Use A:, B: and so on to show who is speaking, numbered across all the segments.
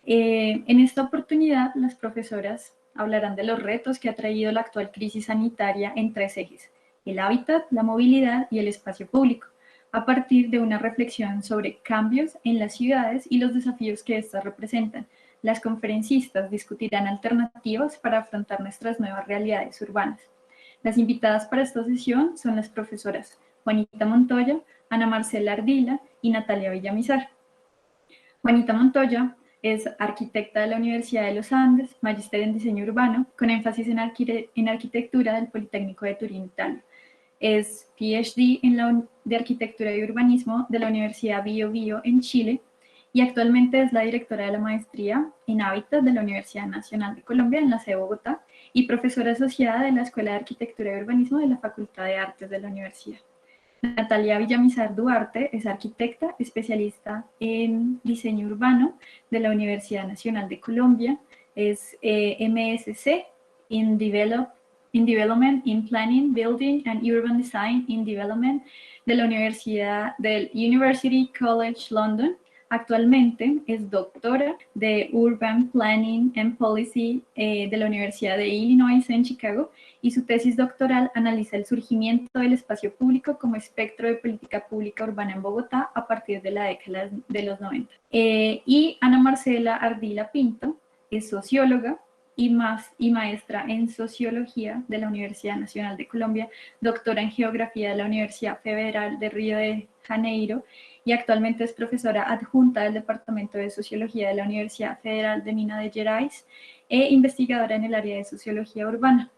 A: En esta oportunidad, las profesoras hablarán de los retos que ha traído la actual crisis sanitaria en tres ejes: el hábitat, la movilidad y el espacio público, a partir de una reflexión sobre cambios en las ciudades y los desafíos que éstas representan. Las conferencistas discutirán alternativas para afrontar nuestras nuevas realidades urbanas. Las invitadas para esta sesión son las profesoras Juanita Montoya, Ana Marcela Ardila y Natalia Villamizar. Juanita Montoya es arquitecta de la Universidad de los Andes, magíster en diseño urbano, con énfasis en arquitectura del Politécnico de Turín, Italia. Es PhD de Arquitectura y Urbanismo de la Universidad Bio Bio en Chile y actualmente es la directora de la maestría en Hábitat de la Universidad Nacional de Colombia en la sede de Bogotá y profesora asociada de la Escuela de Arquitectura y Urbanismo de la Facultad de Artes de la universidad. Natalia Villamizar Duarte es arquitecta, especialista en diseño urbano de la Universidad Nacional de Colombia, es MSc in Development in Planning, Building and Urban Design in Development de la Universidad del University College London. Actualmente es doctora de Urban Planning and Policy de la Universidad de Illinois en Chicago y su tesis doctoral analiza el surgimiento del espacio público como espectro de política pública urbana en Bogotá a partir de la década de los 90. Y Ana Marcela Ardila Pinto es socióloga y maestra en Sociología de la Universidad Nacional de Colombia, doctora en Geografía de la Universidad Federal de Río de Janeiro y actualmente es profesora adjunta del Departamento de Sociología de la Universidad Federal de Minas Gerais e investigadora en el área de Sociología Urbana.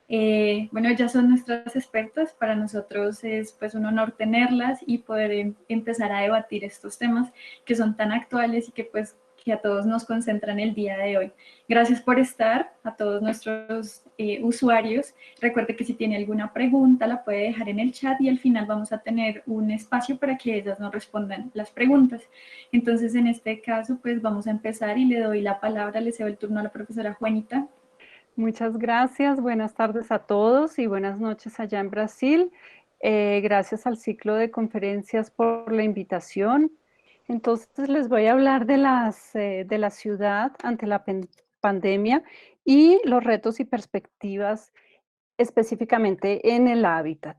A: Bueno, ellas son nuestras expertas, para nosotros es pues un honor tenerlas y poder empezar a debatir estos temas que son tan actuales y que pues que a todos nos concentran el día de hoy. Gracias por estar, a todos nuestros usuarios. Recuerde que si tiene alguna pregunta la puede dejar en el chat y al final vamos a tener un espacio para que ellas nos respondan las preguntas. Entonces, en este caso, pues vamos a empezar y le doy la palabra, le cedo el turno a la profesora Juanita.
B: Muchas gracias, buenas tardes a todos y buenas noches allá en Brasil. Gracias al ciclo de conferencias por la invitación. Entonces les voy a hablar de la ciudad ante la pandemia y los retos y perspectivas específicamente en el hábitat.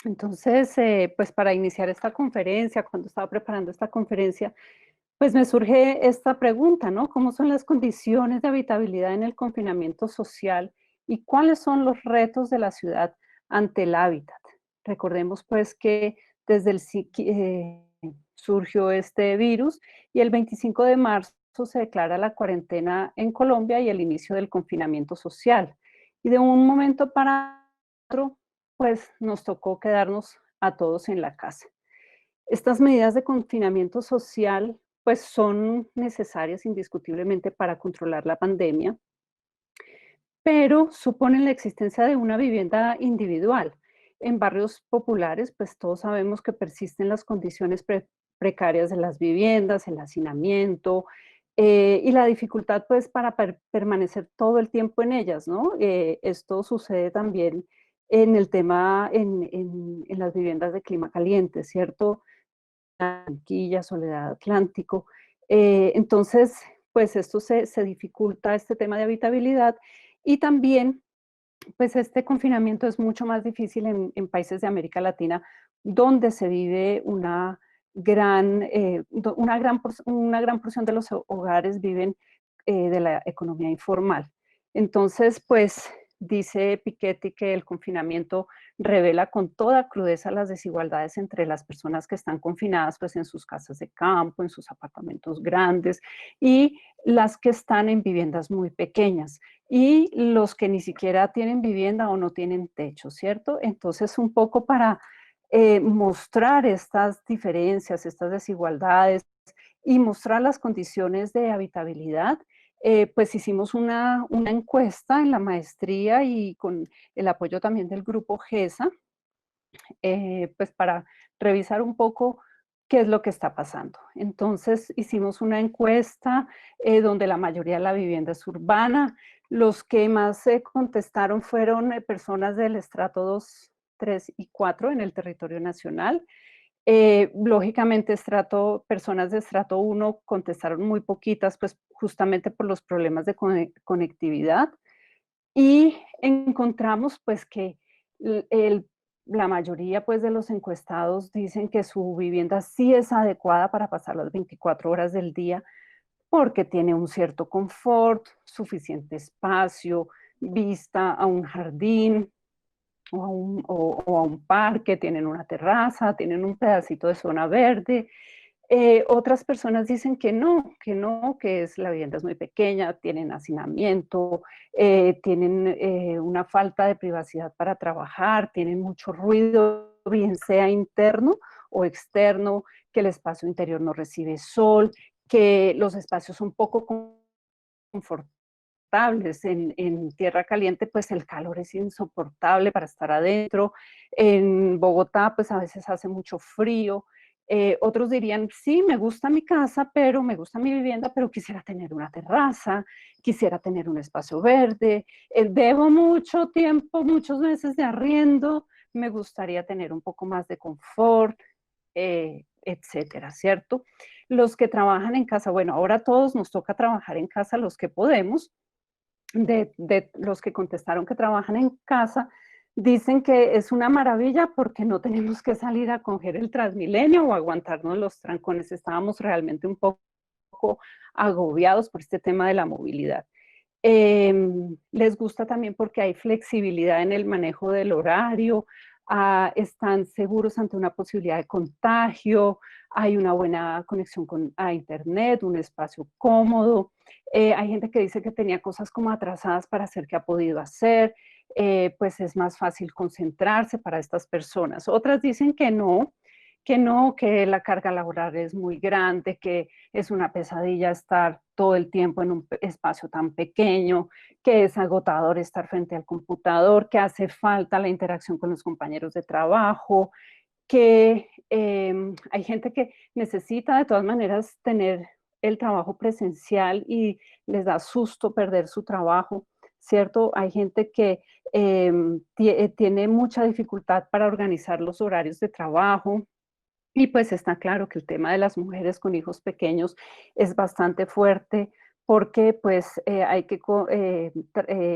B: Entonces, pues para iniciar esta conferencia, cuando estaba preparando esta conferencia, pues me surge esta pregunta, ¿no? ¿Cómo son las condiciones de habitabilidad en el confinamiento social y cuáles son los retos de la ciudad ante el hábitat? Recordemos pues que desde surgió este virus y el 25 de marzo se declara la cuarentena en Colombia y el inicio del confinamiento social. Y de un momento para otro, pues nos tocó quedarnos a todos en la casa. Estas medidas de confinamiento social pues son necesarias indiscutiblemente para controlar la pandemia, pero suponen la existencia de una vivienda individual. En barrios populares, pues todos sabemos que persisten las condiciones precarias de las viviendas, el hacinamiento y la dificultad pues para permanecer todo el tiempo en ellas, ¿no? Esto sucede también en el tema, en las viviendas de clima caliente, ¿cierto? Barranquilla, Soledad Atlántico. Entonces, pues esto se dificulta este tema de habitabilidad y también, pues este confinamiento es mucho más difícil en países de América Latina, donde se vive una gran porción de los hogares viven de la economía informal. Entonces, pues dice Piketty que el confinamiento revela con toda crudeza las desigualdades entre las personas que están confinadas pues en sus casas de campo, en sus apartamentos grandes y las que están en viviendas muy pequeñas y los que ni siquiera tienen vivienda o no tienen techo, ¿cierto? Entonces un poco para mostrar estas diferencias, estas desigualdades y mostrar las condiciones de habitabilidad, pues hicimos una encuesta en la maestría y con el apoyo también del grupo GESA, pues para revisar un poco qué es lo que está pasando. Entonces hicimos una encuesta donde la mayoría de la vivienda es urbana. Los que más se contestaron fueron personas del estrato 2, 3 y 4 en el territorio nacional. Lógicamente, personas de estrato 1 contestaron muy poquitas, pues justamente por los problemas de conectividad. Y encontramos pues que la mayoría pues de los encuestados dicen que su vivienda sí es adecuada para pasar las 24 horas del día porque tiene un cierto confort, suficiente espacio, vista a un jardín o a un parque, tienen una terraza, tienen un pedacito de zona verde. Otras personas dicen que no, la vivienda es muy pequeña, tienen hacinamiento, tienen una falta de privacidad para trabajar, tienen mucho ruido, bien sea interno o externo, que el espacio interior no recibe sol, que los espacios son poco confortables. En tierra caliente, pues el calor es insoportable para estar adentro. En Bogotá, pues a veces hace mucho frío. Otros dirían, sí, me gusta mi casa, pero me gusta mi vivienda, pero quisiera tener una terraza, quisiera tener un espacio verde, debo mucho tiempo, muchos meses de arriendo, me gustaría tener un poco más de confort, etcétera, ¿cierto? Los que trabajan en casa, bueno, ahora a todos nos toca trabajar en casa los que podemos. De los que contestaron que trabajan en casa, dicen que es una maravilla porque no tenemos que salir a coger el Transmilenio o aguantarnos los trancones. Estábamos realmente un poco agobiados por este tema de la movilidad. Les gusta también porque hay flexibilidad en el manejo del horario, están seguros ante una posibilidad de contagio, hay una buena conexión a internet, un espacio cómodo. Hay gente que dice que tenía cosas como atrasadas para hacer que ha podido hacer, pues es más fácil concentrarse para estas personas. Otras dicen que no, que la carga laboral es muy grande, que es una pesadilla estar todo el tiempo en un espacio tan pequeño, que es agotador estar frente al computador, que hace falta la interacción con los compañeros de trabajo, que hay gente que necesita de todas maneras tener el trabajo presencial y les da susto perder su trabajo, ¿cierto? Hay gente que tiene mucha dificultad para organizar los horarios de trabajo, y pues está claro que el tema de las mujeres con hijos pequeños es bastante fuerte porque pues hay que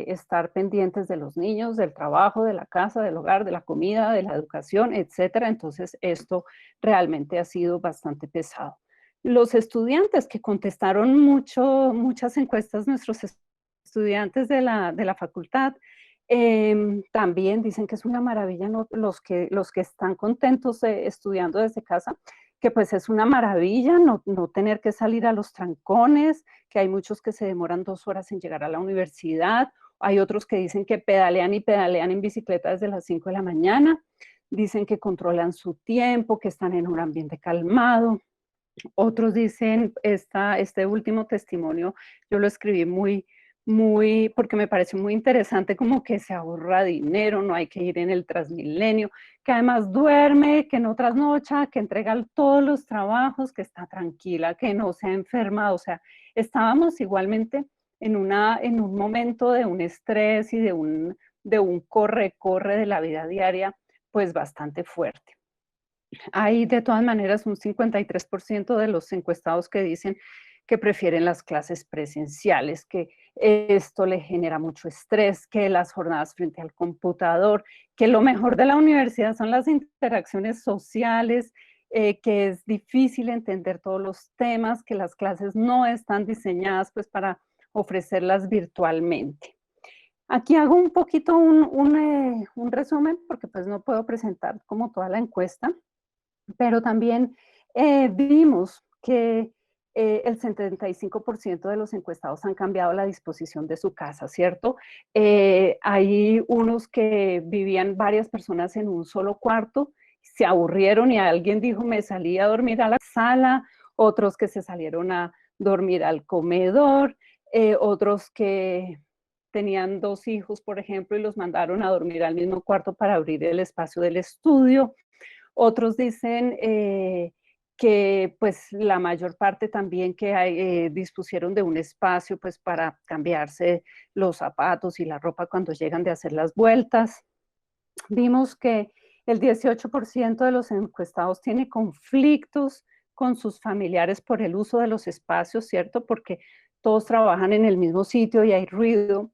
B: estar pendientes de los niños, del trabajo, de la casa, del hogar, de la comida, de la educación, etcétera. Entonces esto realmente ha sido bastante pesado. Los estudiantes que contestaron muchas encuestas, nuestros estudiantes de la facultad, también dicen que es una maravilla, ¿no? Los que están contentos estudiando desde casa, que pues es una maravilla no tener que salir a los trancones, que hay muchos que se demoran 2 horas en llegar a la universidad, hay otros que dicen que pedalean y pedalean en bicicleta desde las 5 de la mañana, dicen que controlan su tiempo, que están en un ambiente calmado. Otros dicen, este último testimonio, yo lo escribí porque me pareció muy interesante, como que se ahorra dinero, no hay que ir en el Transmilenio, que además duerme, que no trasnocha, que entrega todos los trabajos, que está tranquila, que no se ha enfermado. O sea, estábamos igualmente en un momento de un estrés y de un corre-corre de la vida diaria, pues bastante fuerte. Hay de todas maneras un 53% de los encuestados que dicen que prefieren las clases presenciales, que esto le genera mucho estrés, que las jornadas frente al computador, que lo mejor de la universidad son las interacciones sociales, que es difícil entender todos los temas, que las clases no están diseñadas pues para ofrecerlas virtualmente. Aquí hago un poquito un resumen porque pues no puedo presentar como toda la encuesta, pero también vimos que el 75% de los encuestados han cambiado la disposición de su casa, ¿cierto? Hay unos que vivían varias personas en un solo cuarto, se aburrieron y alguien dijo, me salí a dormir a la sala, otros que se salieron a dormir al comedor, otros que tenían 2 hijos, por ejemplo, y los mandaron a dormir al mismo cuarto para abrir el espacio del estudio. Otros dicen que pues la mayor parte también que dispusieron de un espacio pues para cambiarse los zapatos y la ropa cuando llegan de hacer las vueltas. Vimos que El 18% de los encuestados tiene conflictos con sus familiares por el uso de los espacios, ¿cierto? Porque todos trabajan en el mismo sitio y hay ruido,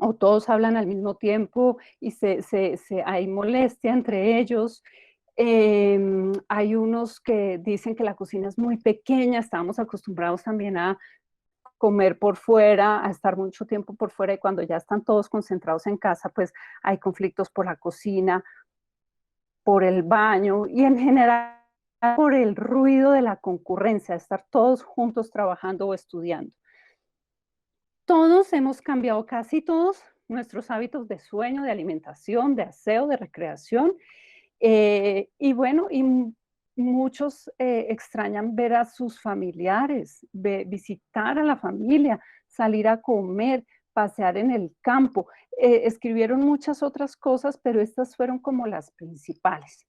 B: o todos hablan al mismo tiempo y hay molestia entre ellos. Hay unos que dicen que la cocina es muy pequeña, estábamos acostumbrados también a comer por fuera, a estar mucho tiempo por fuera y cuando ya están todos concentrados en casa, pues hay conflictos por la cocina, por el baño y en general por el ruido de la concurrencia, de estar todos juntos trabajando o estudiando. Todos hemos cambiado, casi todos, nuestros hábitos de sueño, de alimentación, de aseo, de recreación. Y bueno, y muchos extrañan ver a sus familiares, visitar a la familia, salir a comer, pasear en el campo. Escribieron muchas otras cosas, pero estas fueron como las principales.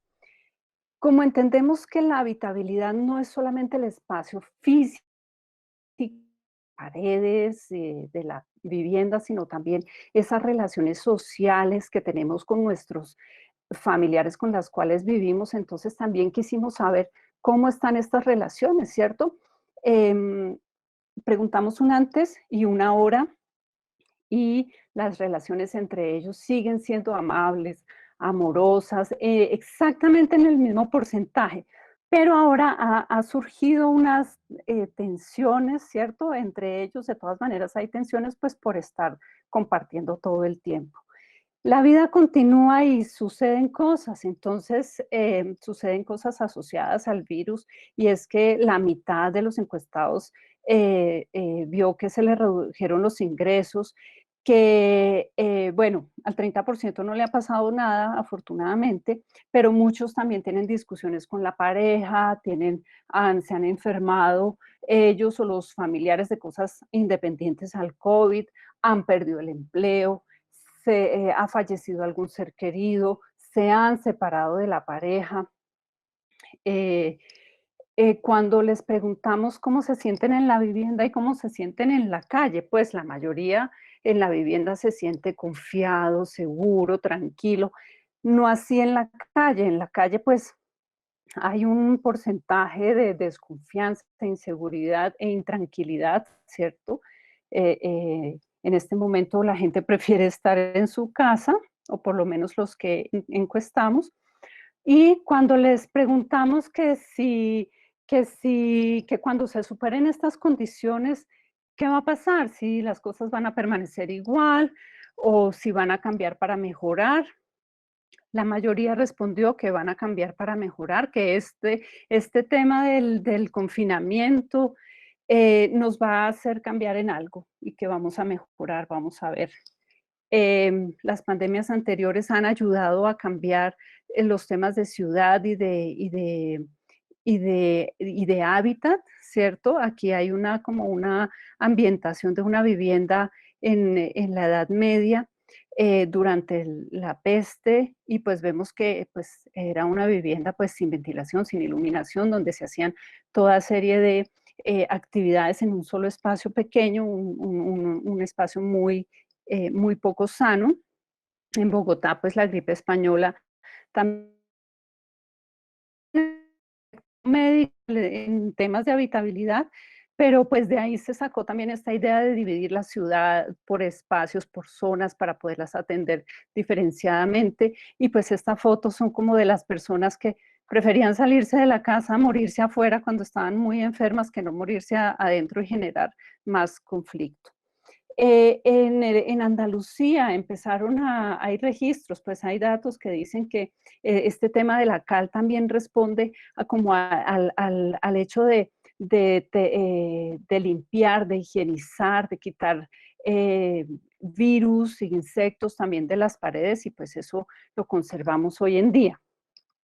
B: Como entendemos que la habitabilidad no es solamente el espacio físico, paredes de la vivienda, sino también esas relaciones sociales que tenemos con nuestros familiares con las cuales vivimos, entonces también quisimos saber cómo están estas relaciones, ¿cierto? Em, Preguntamos un antes y una ahora y las relaciones entre ellos siguen siendo amables, amorosas, exactamente en el mismo porcentaje. Pero ahora ha surgido unas tensiones, ¿cierto? Entre ellos, de todas maneras, hay tensiones pues por estar compartiendo todo el tiempo. La vida continúa y suceden cosas, entonces suceden cosas asociadas al virus y es que la mitad de los encuestados vio que se le redujeron los ingresos, que bueno, al 30% no le ha pasado nada afortunadamente, pero muchos también tienen discusiones con la pareja, se han enfermado ellos o los familiares de cosas independientes al COVID, han perdido el empleo, ha fallecido algún ser querido, se han separado de la pareja. Eh, Cuando les preguntamos cómo se sienten en la vivienda y cómo se sienten en la calle, pues la mayoría en la vivienda se siente confiado, seguro, tranquilo. No así en la calle pues hay un porcentaje de desconfianza, inseguridad e intranquilidad, ¿cierto? En este momento la gente prefiere estar en su casa, o por lo menos los que encuestamos, y cuando les preguntamos que cuando se superen estas condiciones, ¿qué va a pasar? Si las cosas van a permanecer igual o si van a cambiar para mejorar. La mayoría respondió que van a cambiar para mejorar, que este tema del confinamiento nos va a hacer cambiar en algo y que vamos a mejorar, vamos a ver. Las pandemias anteriores han ayudado a cambiar los temas de ciudad y de hábitat, ¿cierto? Aquí hay como una ambientación de una vivienda en la Edad Media durante la peste y pues vemos que pues era una vivienda pues sin ventilación, sin iluminación, donde se hacían toda serie de actividades en un solo espacio pequeño, un espacio muy poco sano. En Bogotá pues la gripe española también en temas de habitabilidad, pero pues de ahí se sacó también esta idea de dividir la ciudad por espacios, por zonas, para poderlas atender diferenciadamente. Y pues estas fotos son como de las personas que preferían salirse de la casa, morirse afuera cuando estaban muy enfermas, que no morirse adentro y generar más conflicto. En Andalucía hay registros, pues hay datos que dicen que este tema de la cal también responde al hecho de limpiar, de higienizar, de quitar virus e insectos también de las paredes y pues eso lo conservamos hoy en día.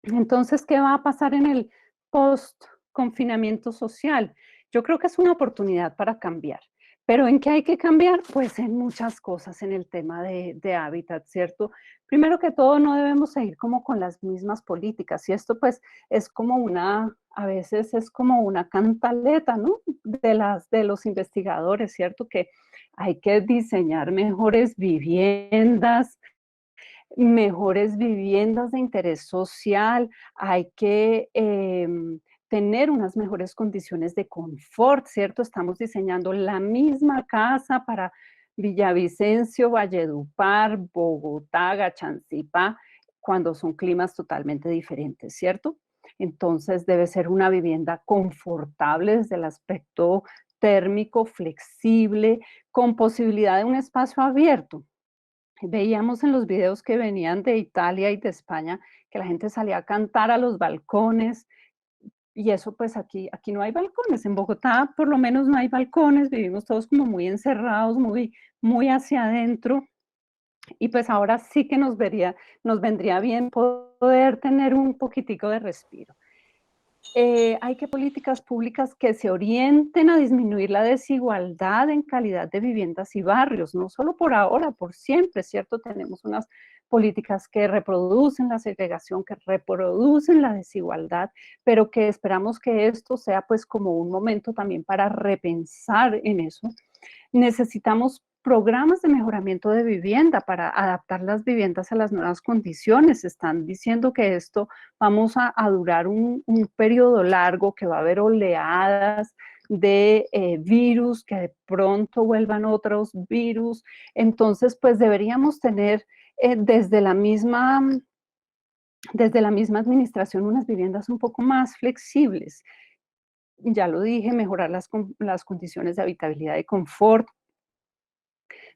B: Entonces, ¿qué va a pasar en el post-confinamiento social? Yo creo que es una oportunidad para cambiar. ¿Pero en qué hay que cambiar? Pues en muchas cosas, en el tema de hábitat, ¿cierto? Primero que todo, no debemos seguir como con las mismas políticas. Y esto pues es como a veces es como una cantaleta, ¿no? De los investigadores, ¿cierto? Que hay que diseñar mejores viviendas, mejores viviendas de interés social, hay que tener unas mejores condiciones de confort, ¿cierto? Estamos diseñando la misma casa para Villavicencio, Valledupar, Bogotá, Gachancipá, cuando son climas totalmente diferentes, ¿cierto? Entonces debe ser una vivienda confortable desde el aspecto térmico, flexible, con posibilidad de un espacio abierto. Veíamos en los videos que venían de Italia y de España que la gente salía a cantar a los balcones, y eso pues aquí no hay balcones, en Bogotá por lo menos no hay balcones, vivimos todos como muy encerrados, muy hacia adentro, y pues ahora sí que nos vendría bien poder tener un poquitico de respiro. Hay que políticas públicas que se orienten a disminuir la desigualdad en calidad de viviendas y barrios, no solo por ahora, por siempre, ¿cierto? Tenemos unas políticas que reproducen la segregación, que reproducen la desigualdad, pero que esperamos que esto sea pues como un momento también para repensar en eso. Necesitamos programas de mejoramiento de vivienda para adaptar las viviendas a las nuevas condiciones. Están diciendo que esto vamos a durar un periodo largo, que va a haber oleadas de virus, que de pronto vuelvan otros virus. Entonces, pues deberíamos tener desde la misma administración unas viviendas un poco más flexibles. Ya lo dije, mejorar las condiciones de habitabilidad y confort.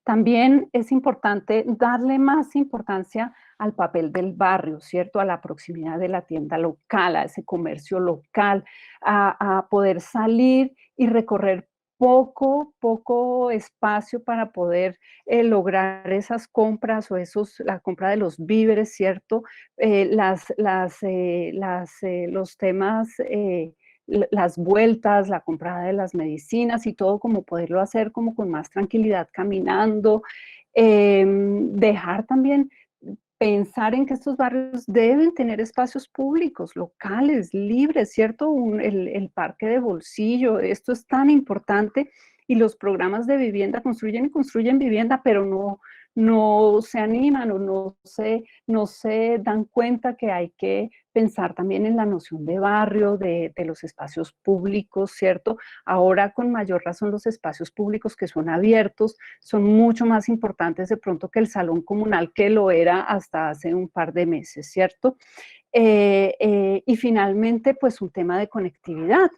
B: También es importante darle más importancia al papel del barrio, ¿cierto? A la proximidad de la tienda local, a ese comercio local, a poder salir y recorrer poco espacio para poder lograr esas compras o la compra de los víveres, ¿cierto? Los temas las vueltas, la comprada de las medicinas y todo, como poderlo hacer como con más tranquilidad caminando, dejar también pensar en que estos barrios deben tener espacios públicos, locales, libres, ¿cierto? El parque de bolsillo, esto es tan importante, y los programas de vivienda construyen y construyen vivienda, pero no se animan o no se dan cuenta que hay que pensar también en la noción de barrio, de los espacios públicos, ¿cierto? Ahora con mayor razón los espacios públicos que son abiertos son mucho más importantes de pronto que el salón comunal, que lo era hasta hace un par de meses, ¿cierto? Y finalmente, pues un tema de conectividad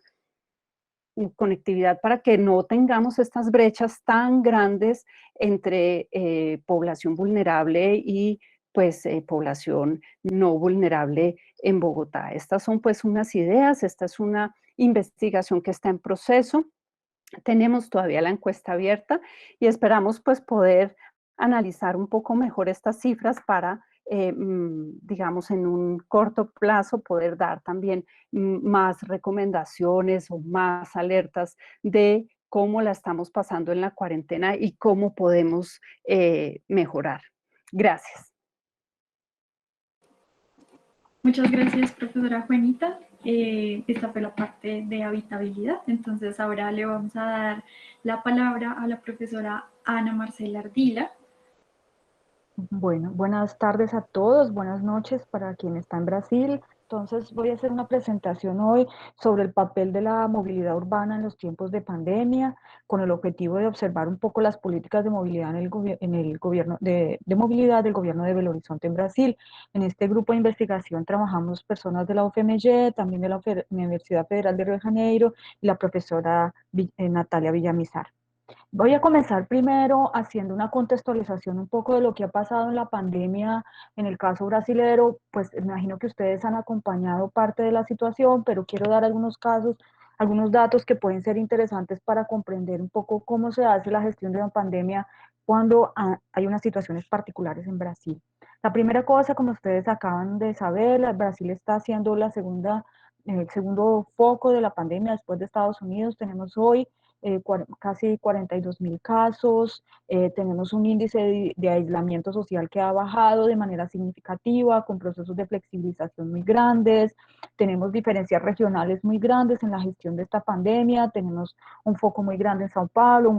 B: para que no tengamos estas brechas tan grandes entre población vulnerable y pues población no vulnerable en Bogotá. Estas son pues unas ideas, esta es una investigación que está en proceso. Tenemos todavía la encuesta abierta y esperamos pues poder analizar un poco mejor estas cifras para, digamos, en un corto plazo poder dar también más recomendaciones o más alertas de cómo la estamos pasando en la cuarentena y cómo podemos mejorar. Gracias.
A: Muchas gracias, profesora Juanita. Esta fue la parte de habitabilidad. Entonces ahora le vamos a dar la palabra a la profesora Ana Marcela Ardila.
C: Bueno, buenas tardes a todos, buenas noches para quien está en Brasil. Entonces voy a hacer una presentación hoy sobre el papel de la movilidad urbana en los tiempos de pandemia, con el objetivo de observar un poco las políticas de movilidad en el gobierno de movilidad del gobierno de Belo Horizonte en Brasil. En este grupo de investigación trabajamos personas de la UFMG, también de la Universidad Federal de Río de Janeiro y la profesora Natalia Villamizar. Voy a comenzar primero haciendo una contextualización un poco de lo que ha pasado en la pandemia en el caso brasilero. Pues me imagino que ustedes han acompañado parte de la situación, pero quiero dar algunos casos, algunos datos que pueden ser interesantes para comprender un poco cómo se hace la gestión de la pandemia cuando hay unas situaciones particulares en Brasil. La primera cosa, como ustedes acaban de saber, Brasil está haciendo el segundo foco de la pandemia después de Estados Unidos. Tenemos hoy casi 42.000 casos, tenemos un índice de aislamiento social que ha bajado de manera significativa, con procesos de flexibilización muy grandes, tenemos diferencias regionales muy grandes en la gestión de esta pandemia, tenemos un foco muy grande en Sao Paulo,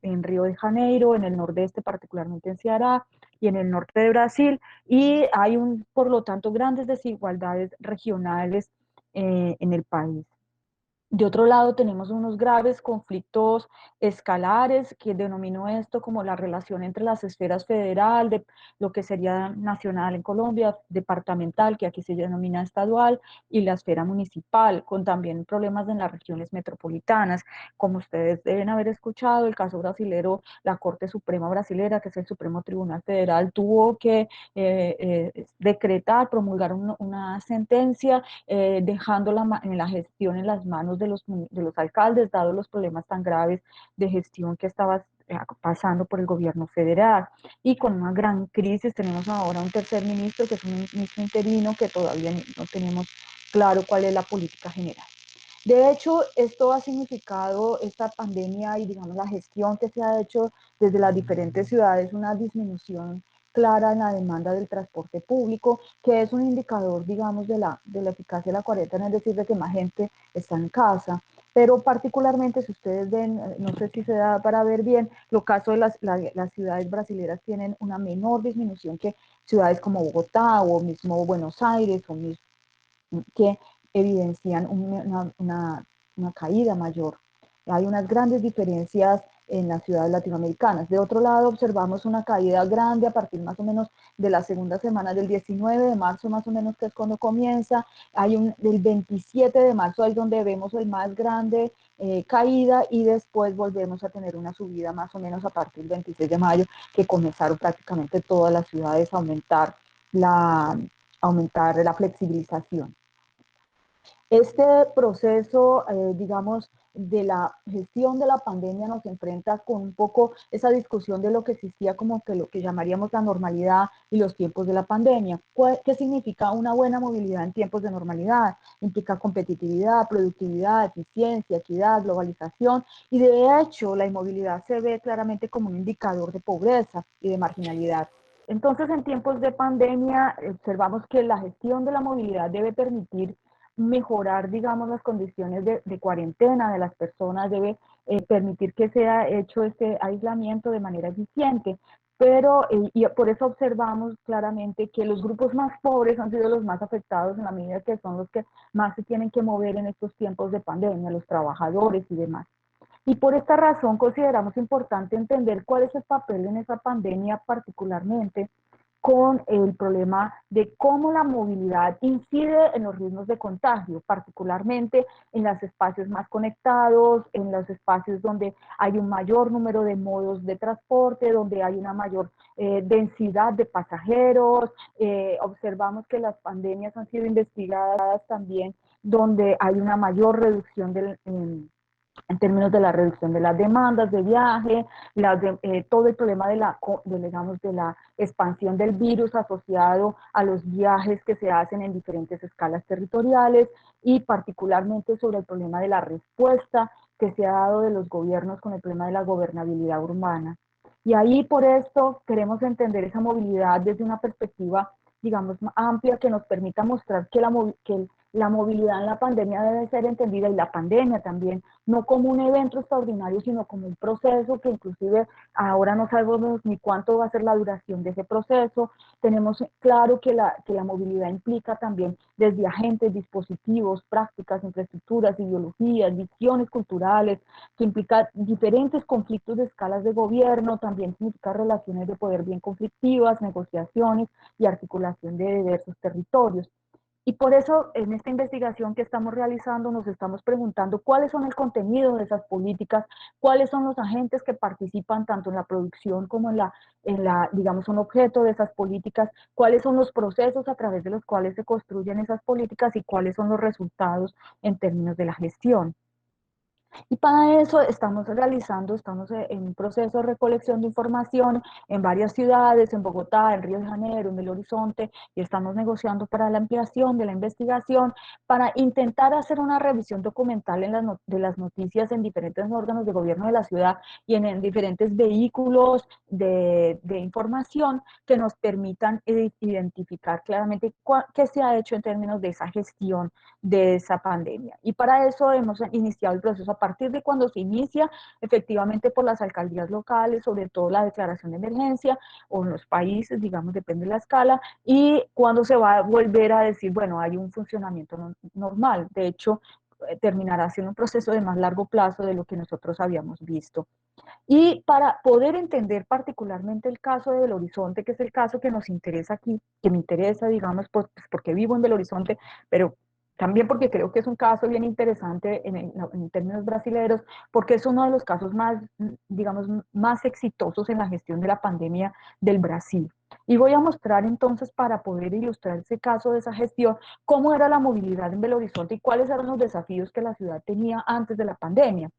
C: en Río de Janeiro, en el nordeste, particularmente en Ceará, y en el norte de Brasil, y hay por lo tanto, grandes desigualdades regionales en el país. De otro lado, tenemos unos graves conflictos escalares, que denomino esto como la relación entre las esferas federal, de lo que sería nacional en Colombia, departamental, que aquí se denomina estadual, y la esfera municipal, con también problemas en las regiones metropolitanas. Como ustedes deben haber escuchado, el caso brasilero, la Corte Suprema Brasilera, que es el Supremo Tribunal Federal, tuvo que decretar, promulgar una sentencia dejando en la gestión en las manos de los alcaldes, dado los problemas tan graves de gestión que estaba pasando por el gobierno federal. Y con una gran crisis tenemos ahora un tercer ministro, que es un ministro interino, que todavía no tenemos claro cuál es la política general. De hecho, esto ha significado, esta pandemia y digamos la gestión que se ha hecho desde las diferentes ciudades, una disminución clara en la demanda del transporte público, que es un indicador, digamos, de la eficacia de la cuarentena, es decir, de que más gente está en casa. Pero particularmente, si ustedes ven, no sé si se da para ver bien, lo caso de las ciudades brasileñas tienen una menor disminución que ciudades como Bogotá o mismo Buenos Aires, o mismo, que evidencian una caída mayor. Hay unas grandes diferencias en las ciudades latinoamericanas. De otro lado, observamos una caída grande a partir más o menos de la segunda semana del 19 de marzo, más o menos, que es cuando comienza. Del 27 de marzo es donde vemos el más grande caída, y después volvemos a tener una subida más o menos a partir del 26 de mayo, que comenzaron prácticamente todas las ciudades a aumentar la flexibilización. Este proceso, digamos, de la gestión de la pandemia nos enfrenta con un poco esa discusión de lo que existía como que lo que llamaríamos la normalidad y los tiempos de la pandemia. ¿Qué significa una buena movilidad en tiempos de normalidad? Implica competitividad, productividad, eficiencia, equidad, globalización, y de hecho la inmovilidad se ve claramente como un indicador de pobreza y de marginalidad. Entonces, en tiempos de pandemia, observamos que la gestión de la movilidad debe permitir mejorar, digamos, las condiciones de cuarentena de las personas, debe permitir que sea hecho este aislamiento de manera eficiente. Pero, y por eso observamos claramente que los grupos más pobres han sido los más afectados, en la medida que son los que más se tienen que mover en estos tiempos de pandemia, los trabajadores y demás. Y por esta razón consideramos importante entender cuál es el papel en esa pandemia, particularmente con el problema de cómo la movilidad incide en los ritmos de contagio, particularmente en los espacios más conectados, en los espacios donde hay un mayor número de modos de transporte, donde hay una mayor densidad de pasajeros. Observamos que las pandemias han sido investigadas también donde hay una mayor reducción en términos de la reducción de las demandas de viaje, todo el problema digamos, de la expansión del virus asociado a los viajes que se hacen en diferentes escalas territoriales, y particularmente sobre el problema de la respuesta que se ha dado de los gobiernos con el problema de la gobernabilidad urbana. Y ahí por esto queremos entender esa movilidad desde una perspectiva, digamos, amplia, que nos permita mostrar que la movilidad en la pandemia debe ser entendida, y la pandemia también, no como un evento extraordinario, sino como un proceso que inclusive ahora no sabemos ni cuánto va a ser la duración de ese proceso. Tenemos claro que la movilidad implica también desde agentes, dispositivos, prácticas, infraestructuras, ideologías, visiones culturales, que implica diferentes conflictos de escalas de gobierno, también significa relaciones de poder bien conflictivas, negociaciones y articulación de diversos territorios. Y por eso, en esta investigación que estamos realizando, nos estamos preguntando cuáles son el contenido de esas políticas, cuáles son los agentes que participan tanto en la producción como digamos, son objeto de esas políticas, cuáles son los procesos a través de los cuales se construyen esas políticas, y cuáles son los resultados en términos de la gestión. Y para eso estamos en un proceso de recolección de información en varias ciudades, en Bogotá, en Río de Janeiro, en Belo Horizonte, y estamos negociando para la ampliación de la investigación, para intentar hacer una revisión documental de las noticias en diferentes órganos de gobierno de la ciudad y en diferentes vehículos de información que nos permitan identificar claramente qué se ha hecho en términos de esa gestión de esa pandemia. Y para eso hemos iniciado el proceso a partir de cuando se inicia efectivamente por las alcaldías locales, sobre todo la declaración de emergencia, o en los países, digamos, depende de la escala, y cuando se va a volver a decir, bueno, hay un funcionamiento normal. De hecho, terminará siendo un proceso de más largo plazo de lo que nosotros habíamos visto. Y para poder entender particularmente el caso de Belo Horizonte, que es el caso que nos interesa aquí, que me interesa, digamos, pues porque vivo en Belo Horizonte, pero también porque creo que es un caso bien interesante en términos brasileños, porque es uno de los casos más, digamos, más exitosos en la gestión de la pandemia del Brasil. Y voy a mostrar entonces, para poder ilustrar ese caso de esa gestión, cómo era la movilidad en Belo Horizonte y cuáles eran los desafíos que la ciudad tenía antes de la pandemia.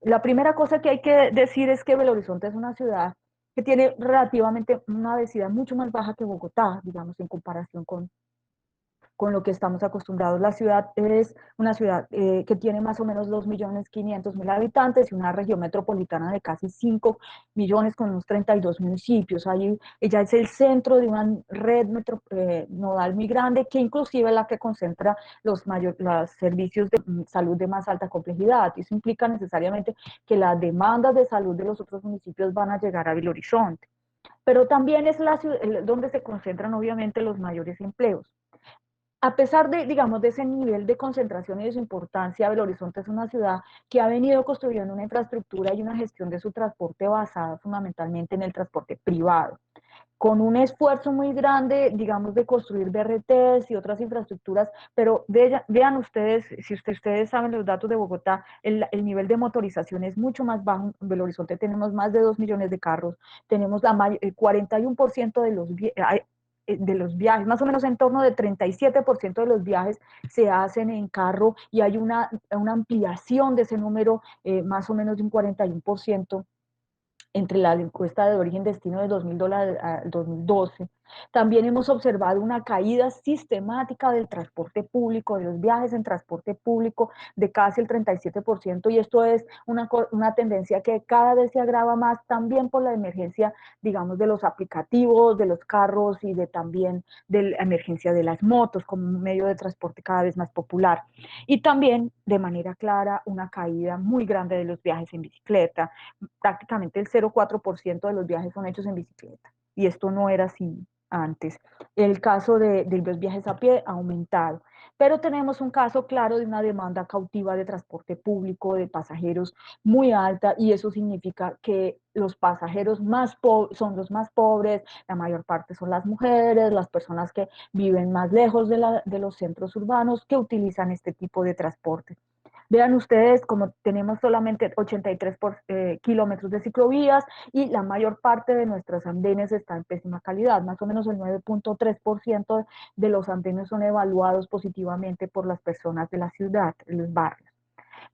C: La primera cosa que hay que decir es que Belo Horizonte es una ciudad que tiene relativamente una densidad mucho más baja que Bogotá, digamos, en comparación con lo que estamos acostumbrados. La ciudad es una ciudad que tiene más o menos 2.500.000 habitantes y una región metropolitana de casi 5 millones con unos 32 municipios. Ahí ella es el centro de una red nodal muy grande, que inclusive es la que concentra los servicios de salud de más alta complejidad. Eso implica necesariamente que las demandas de salud de los otros municipios van a llegar a Belo Horizonte. Pero también es la ciudad donde se concentran obviamente los mayores empleos. A pesar de, digamos, de ese nivel de concentración y de su importancia, Belo Horizonte es una ciudad que ha venido construyendo una infraestructura y una gestión de su transporte basada fundamentalmente en el transporte privado, con un esfuerzo muy grande, digamos, de construir BRTs y otras infraestructuras, pero vean ustedes, si ustedes saben los datos de Bogotá, el nivel de motorización es mucho más bajo. En Belo Horizonte tenemos más de 2 millones de carros, tenemos el 41% de los viajes, más o menos en torno de 37% de los viajes se hacen en carro, y hay una ampliación de ese número, más o menos de un 41% entre la encuesta de origen-destino de 2000 al 2012. También hemos observado una caída sistemática del transporte público, de los viajes en transporte público, de casi el 37%, y esto es una tendencia que cada vez se agrava más, también por la emergencia, digamos, de los aplicativos, de los carros, y también de la emergencia de las motos como un medio de transporte cada vez más popular. Y también, de manera clara, una caída muy grande de los viajes en bicicleta. Prácticamente el 0,4% de los viajes son hechos en bicicleta, y esto no era así antes. El caso de los viajes a pie ha aumentado, pero tenemos un caso claro de una demanda cautiva de transporte público de pasajeros muy alta, y eso significa que los pasajeros son los más pobres, la mayor parte son las mujeres, las personas que viven más lejos de los centros urbanos, que utilizan este tipo de transporte. Vean ustedes, como tenemos solamente 83 kilómetros de ciclovías, y la mayor parte de nuestros andenes está en pésima calidad, más o menos el 9,3% de los andenes son evaluados positivamente por las personas de la ciudad, en los barrios.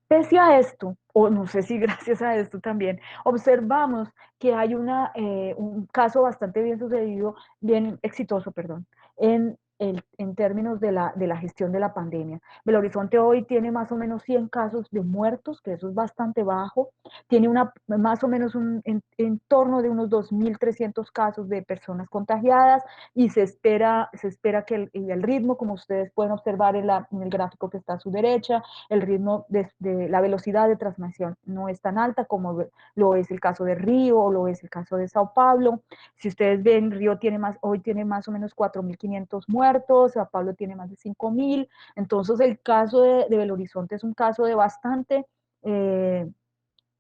C: Pese a esto, o no sé si gracias a esto también, observamos que hay un caso bastante bien sucedido, bien exitoso, perdón, en términos de la gestión de la pandemia. Belo Horizonte hoy tiene más o menos 100 casos de muertos, que eso es bastante bajo. Tiene más o menos en torno de unos 2.300 casos de personas contagiadas, y se espera que el ritmo, como ustedes pueden observar en el gráfico que está a su derecha, el ritmo de la velocidad de transmisión no es tan alta como lo es el caso de Río, o lo es el caso de Sao Paulo. Si ustedes ven, Río hoy tiene más o menos 4.500 muertos, Sao Paulo tiene más de 5.000. Entonces el caso de Belo Horizonte es un caso de bastante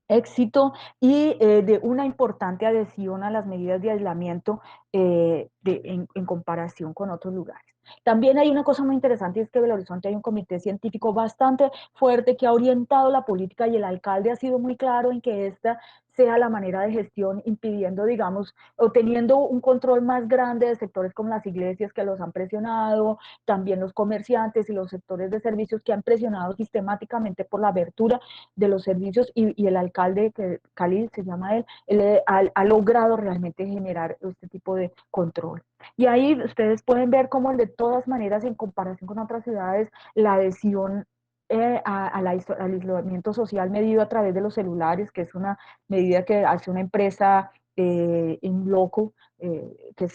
C: éxito, y de una importante adhesión a las medidas de aislamiento, en comparación con otros lugares. También hay una cosa muy interesante, y es que en Belo Horizonte hay un comité científico bastante fuerte que ha orientado la política, y el alcalde ha sido muy claro en que esta sea la manera de gestión, impidiendo, digamos, o teniendo un control más grande de sectores como las iglesias que los han presionado, también los comerciantes y los sectores de servicios que han presionado sistemáticamente por la abertura de los servicios, y el alcalde, que Khalil se llama él ha logrado realmente generar este tipo de control. Y ahí ustedes pueden ver cómo de todas maneras, en comparación con otras ciudades, la adhesión al aislamiento social medido a través de los celulares, que es una medida que hace una empresa en loco, que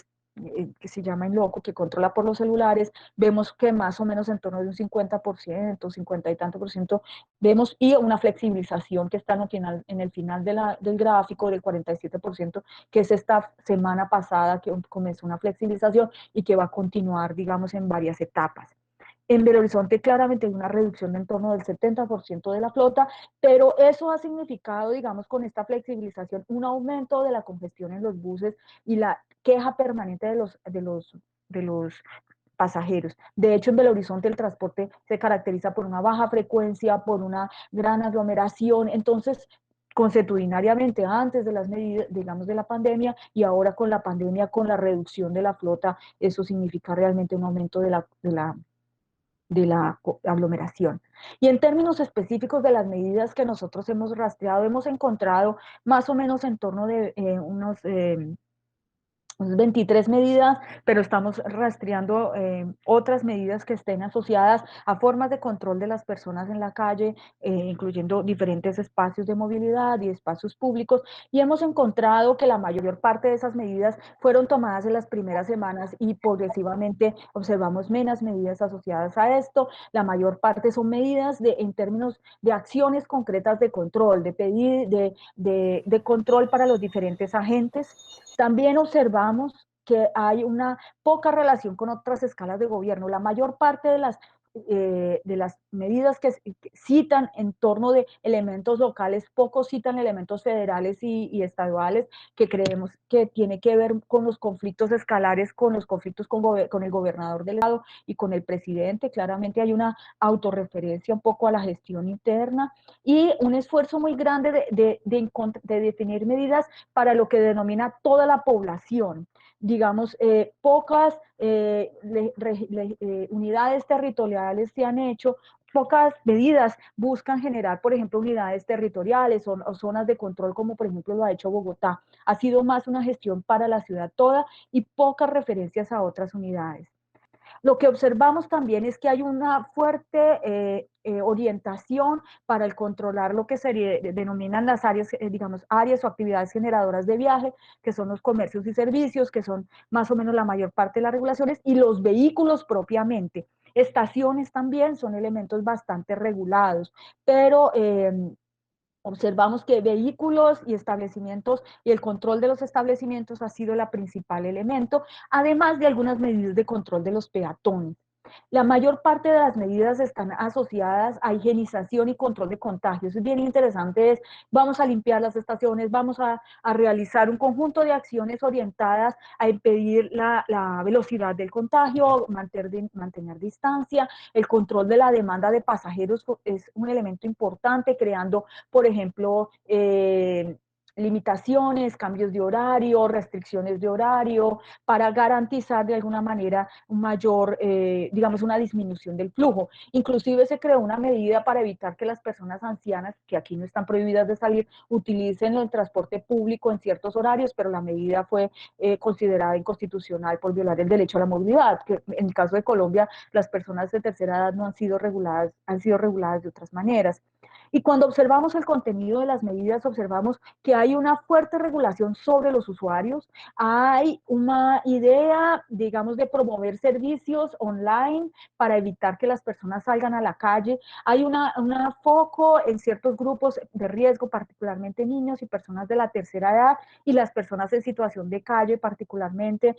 C: se llama Inloco, que controla por los celulares, vemos que más o menos en torno de un 50%, 50 y tanto por ciento, vemos, y una flexibilización que está en el final del gráfico del 47%, que es esta semana pasada que comenzó una flexibilización y que va a continuar, digamos, en varias etapas. En Belo Horizonte claramente hay una reducción de en torno del 70% de la flota, pero eso ha significado, digamos, con esta flexibilización, un aumento de la congestión en los buses y la queja permanente de los pasajeros. De hecho, en Belo Horizonte el transporte se caracteriza por una baja frecuencia, por una gran aglomeración. Entonces, consuetudinariamente, antes de las medidas, digamos, de la pandemia, y ahora con la pandemia, con la reducción de la flota, eso significa realmente un aumento de la aglomeración. Y en términos específicos de las medidas que nosotros hemos rastreado, hemos encontrado más o menos en torno de unos 23 medidas, pero estamos rastreando otras medidas que estén asociadas a formas de control de las personas en la calle, incluyendo diferentes espacios de movilidad y espacios públicos, y hemos encontrado que la mayor parte de esas medidas fueron tomadas en las primeras semanas y progresivamente observamos menos medidas asociadas a esto. La mayor parte son medidas en términos de acciones concretas de control, de control para los diferentes agentes. También observamos que hay una poca relación con otras escalas de gobierno. La mayor parte de las medidas que citan en torno de elementos locales, poco citan elementos federales y estaduales, que creemos que tiene que ver con los conflictos escalares, con los conflictos con el gobernador del estado y con el presidente. Claramente hay una autorreferencia un poco a la gestión interna y un esfuerzo muy grande de definir medidas para lo que denomina toda la población. Digamos, pocas unidades territoriales se han hecho, pocas medidas buscan generar, por ejemplo, unidades territoriales o zonas de control, como por ejemplo lo ha hecho Bogotá. Ha sido más una gestión para la ciudad toda y pocas referencias a otras unidades. Lo que observamos también es que hay una fuerte orientación para el controlar lo que se denominan las áreas, digamos, áreas o actividades generadoras de viaje, que son los comercios y servicios, que son más o menos la mayor parte de las regulaciones, y los vehículos propiamente. Estaciones también son elementos bastante regulados, pero observamos que vehículos y establecimientos y el control de los establecimientos ha sido el principal elemento, además de algunas medidas de control de los peatones. La mayor parte de las medidas están asociadas a higienización y control de contagios. Es bien interesante, vamos a limpiar las estaciones, vamos a realizar un conjunto de acciones orientadas a impedir la velocidad del contagio, mantener distancia, el control de la demanda de pasajeros es un elemento importante, creando, por ejemplo, limitaciones, cambios de horario, restricciones de horario, para garantizar de alguna manera un mayor, digamos, una disminución del flujo. Inclusive se creó una medida para evitar que las personas ancianas, que aquí no están prohibidas de salir, utilicen el transporte público en ciertos horarios, pero la medida fue considerada inconstitucional por violar el derecho a la movilidad, que en el caso de Colombia las personas de tercera edad no han sido reguladas, han sido reguladas de otras maneras. Y cuando observamos el contenido de las medidas, observamos que hay una fuerte regulación sobre los usuarios, hay una idea, digamos, de promover servicios online para evitar que las personas salgan a la calle, hay un foco en ciertos grupos de riesgo, particularmente niños y personas de la tercera edad, y las personas en situación de calle, particularmente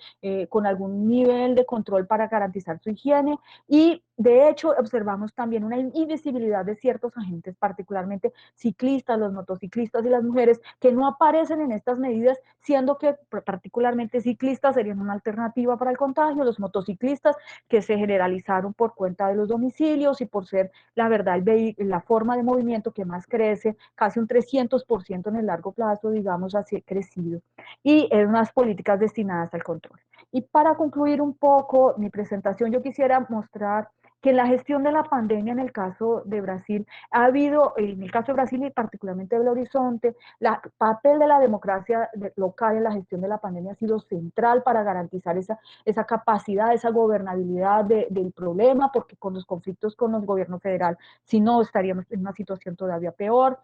C: con algún nivel de control para garantizar su higiene, y De hecho, observamos también una invisibilidad de ciertos agentes, particularmente ciclistas, los motociclistas y las mujeres, que no aparecen en estas medidas, siendo que particularmente ciclistas serían una alternativa para el contagio, los motociclistas que se generalizaron por cuenta de los domicilios y por ser, la verdad, la forma de movimiento que más crece, casi un 300% en el largo plazo, digamos, así crecido, y en unas políticas destinadas al control. Y para concluir un poco mi presentación, yo quisiera mostrar que en la gestión de la pandemia, en el caso de Brasil, ha habido, en el caso de Brasil y particularmente de Belo Horizonte, el papel de la democracia local en la gestión de la pandemia ha sido central para garantizar esa capacidad, esa gobernabilidad del problema, porque con los conflictos con el gobierno federal, si no, estaríamos en una situación todavía peor.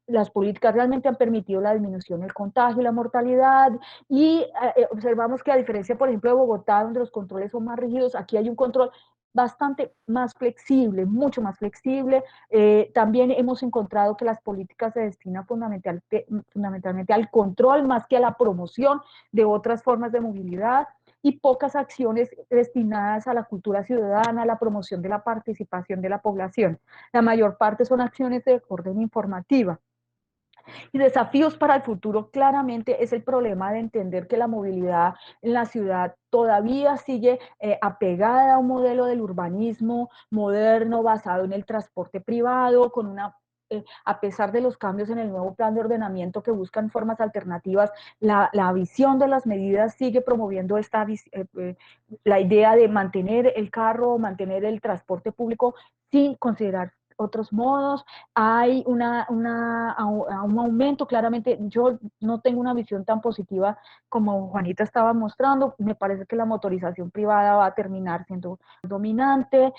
C: Las políticas realmente han permitido la disminución del contagio y la mortalidad, y observamos que a diferencia, por ejemplo, de Bogotá, donde los controles son más rígidos, aquí hay un control bastante más flexible, mucho más flexible. También hemos encontrado que las políticas se destinan fundamentalmente al control más que a la promoción de otras formas de movilidad, y pocas acciones destinadas a la cultura ciudadana, a la promoción de la participación de la población. La mayor parte son acciones de orden informativa. Y desafíos para el futuro, claramente es el problema de entender que la movilidad en la ciudad todavía sigue apegada a un modelo del urbanismo moderno basado en el transporte privado, con una a pesar de los cambios en el nuevo plan de ordenamiento que buscan formas alternativas, la visión de las medidas sigue promoviendo la idea de mantener el carro, mantener el transporte público sin considerar otros modos. Hay un aumento, claramente. Yo no tengo una visión tan positiva como Juanita estaba mostrando. Me parece que la motorización privada va a terminar siendo dominante.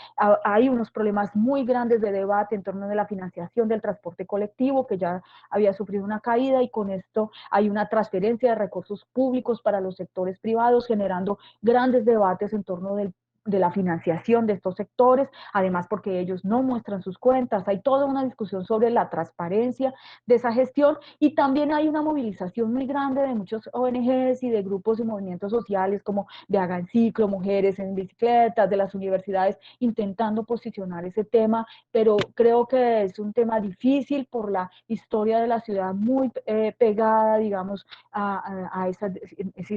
C: Hay unos problemas muy grandes de debate en torno de la financiación del transporte colectivo, que ya había sufrido una caída, y con esto hay una transferencia de recursos públicos para los sectores privados, generando grandes debates en torno de la financiación de estos sectores, además porque ellos no muestran sus cuentas. Hay toda una discusión sobre la transparencia de esa gestión, y también hay una movilización muy grande de muchos ONGs y de grupos y movimientos sociales como de Hagan Ciclo, Mujeres en Bicicletas, de las universidades, intentando posicionar ese tema, pero creo que es un tema difícil por la historia de la ciudad muy pegada, digamos, a esa,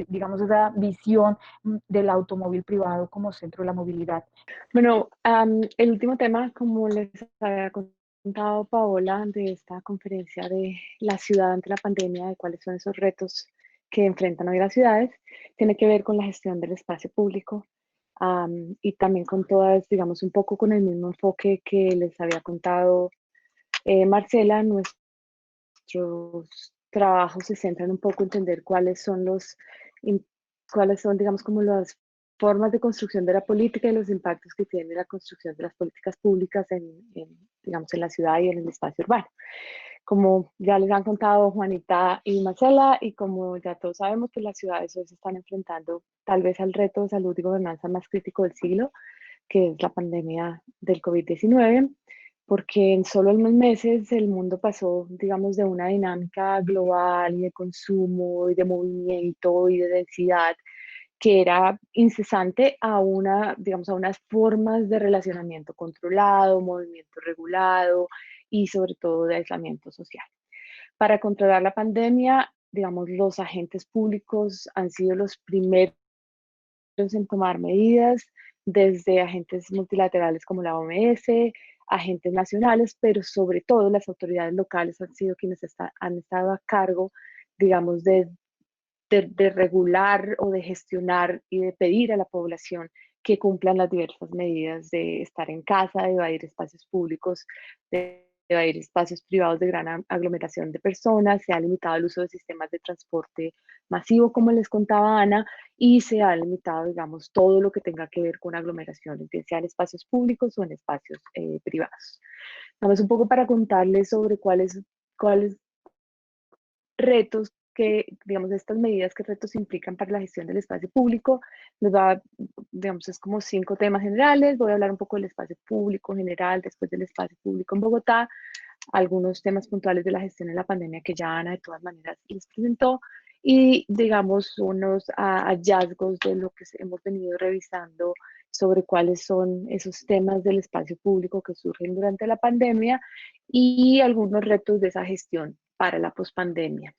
C: digamos, esa visión del automóvil privado como centro de la movilidad.
D: Bueno, el último tema, como les había contado Paola, de esta conferencia de la ciudad ante la pandemia, de cuáles son esos retos que enfrentan hoy las ciudades, tiene que ver con la gestión del espacio público, y también con todas, digamos, un poco con el mismo enfoque que les había contado Marcela. Nuestros trabajos se centran un poco en entender cuáles son, digamos, como las formas de construcción de la política y los impactos que tiene la construcción de las políticas públicas digamos, en la ciudad y en el espacio urbano. Como ya les han contado Juanita y Marcela, y como ya todos sabemos, que las ciudades hoy se están enfrentando tal vez al reto de salud y gobernanza más crítico del siglo, que es la pandemia del COVID-19, porque en solo unos meses el mundo pasó, digamos, de una dinámica global y de consumo y de movimiento y de densidad que era incesante digamos, a unas formas de relacionamiento controlado, movimiento regulado y sobre todo de aislamiento social. Para controlar la pandemia, digamos, los agentes públicos han sido los primeros en tomar medidas, desde agentes multilaterales como la OMS, agentes nacionales, pero sobre todo las autoridades locales han sido quienes han estado a cargo, digamos, de regular o de gestionar y de pedir a la población que cumplan las diversas medidas de estar en casa, de evadir espacios públicos, de evadir espacios privados de gran aglomeración de personas. Se ha limitado el uso de sistemas de transporte masivo, como les contaba Ana, y se ha limitado, digamos, todo lo que tenga que ver con aglomeraciones, bien sea en espacios públicos o en espacios privados. Vamos un poco para contarles sobre cuáles retos que, digamos, estas medidas, qué retos implican para la gestión del espacio público. Digamos, es como 5 temas generales. Voy a hablar un poco del espacio público en general, después del espacio público en Bogotá, algunos temas puntuales de la gestión de la pandemia que ya Ana de todas maneras les presentó, y digamos unos hallazgos de lo que hemos venido revisando sobre cuáles son esos temas del espacio público que surgen durante la pandemia y algunos retos de esa gestión para la pospandemia.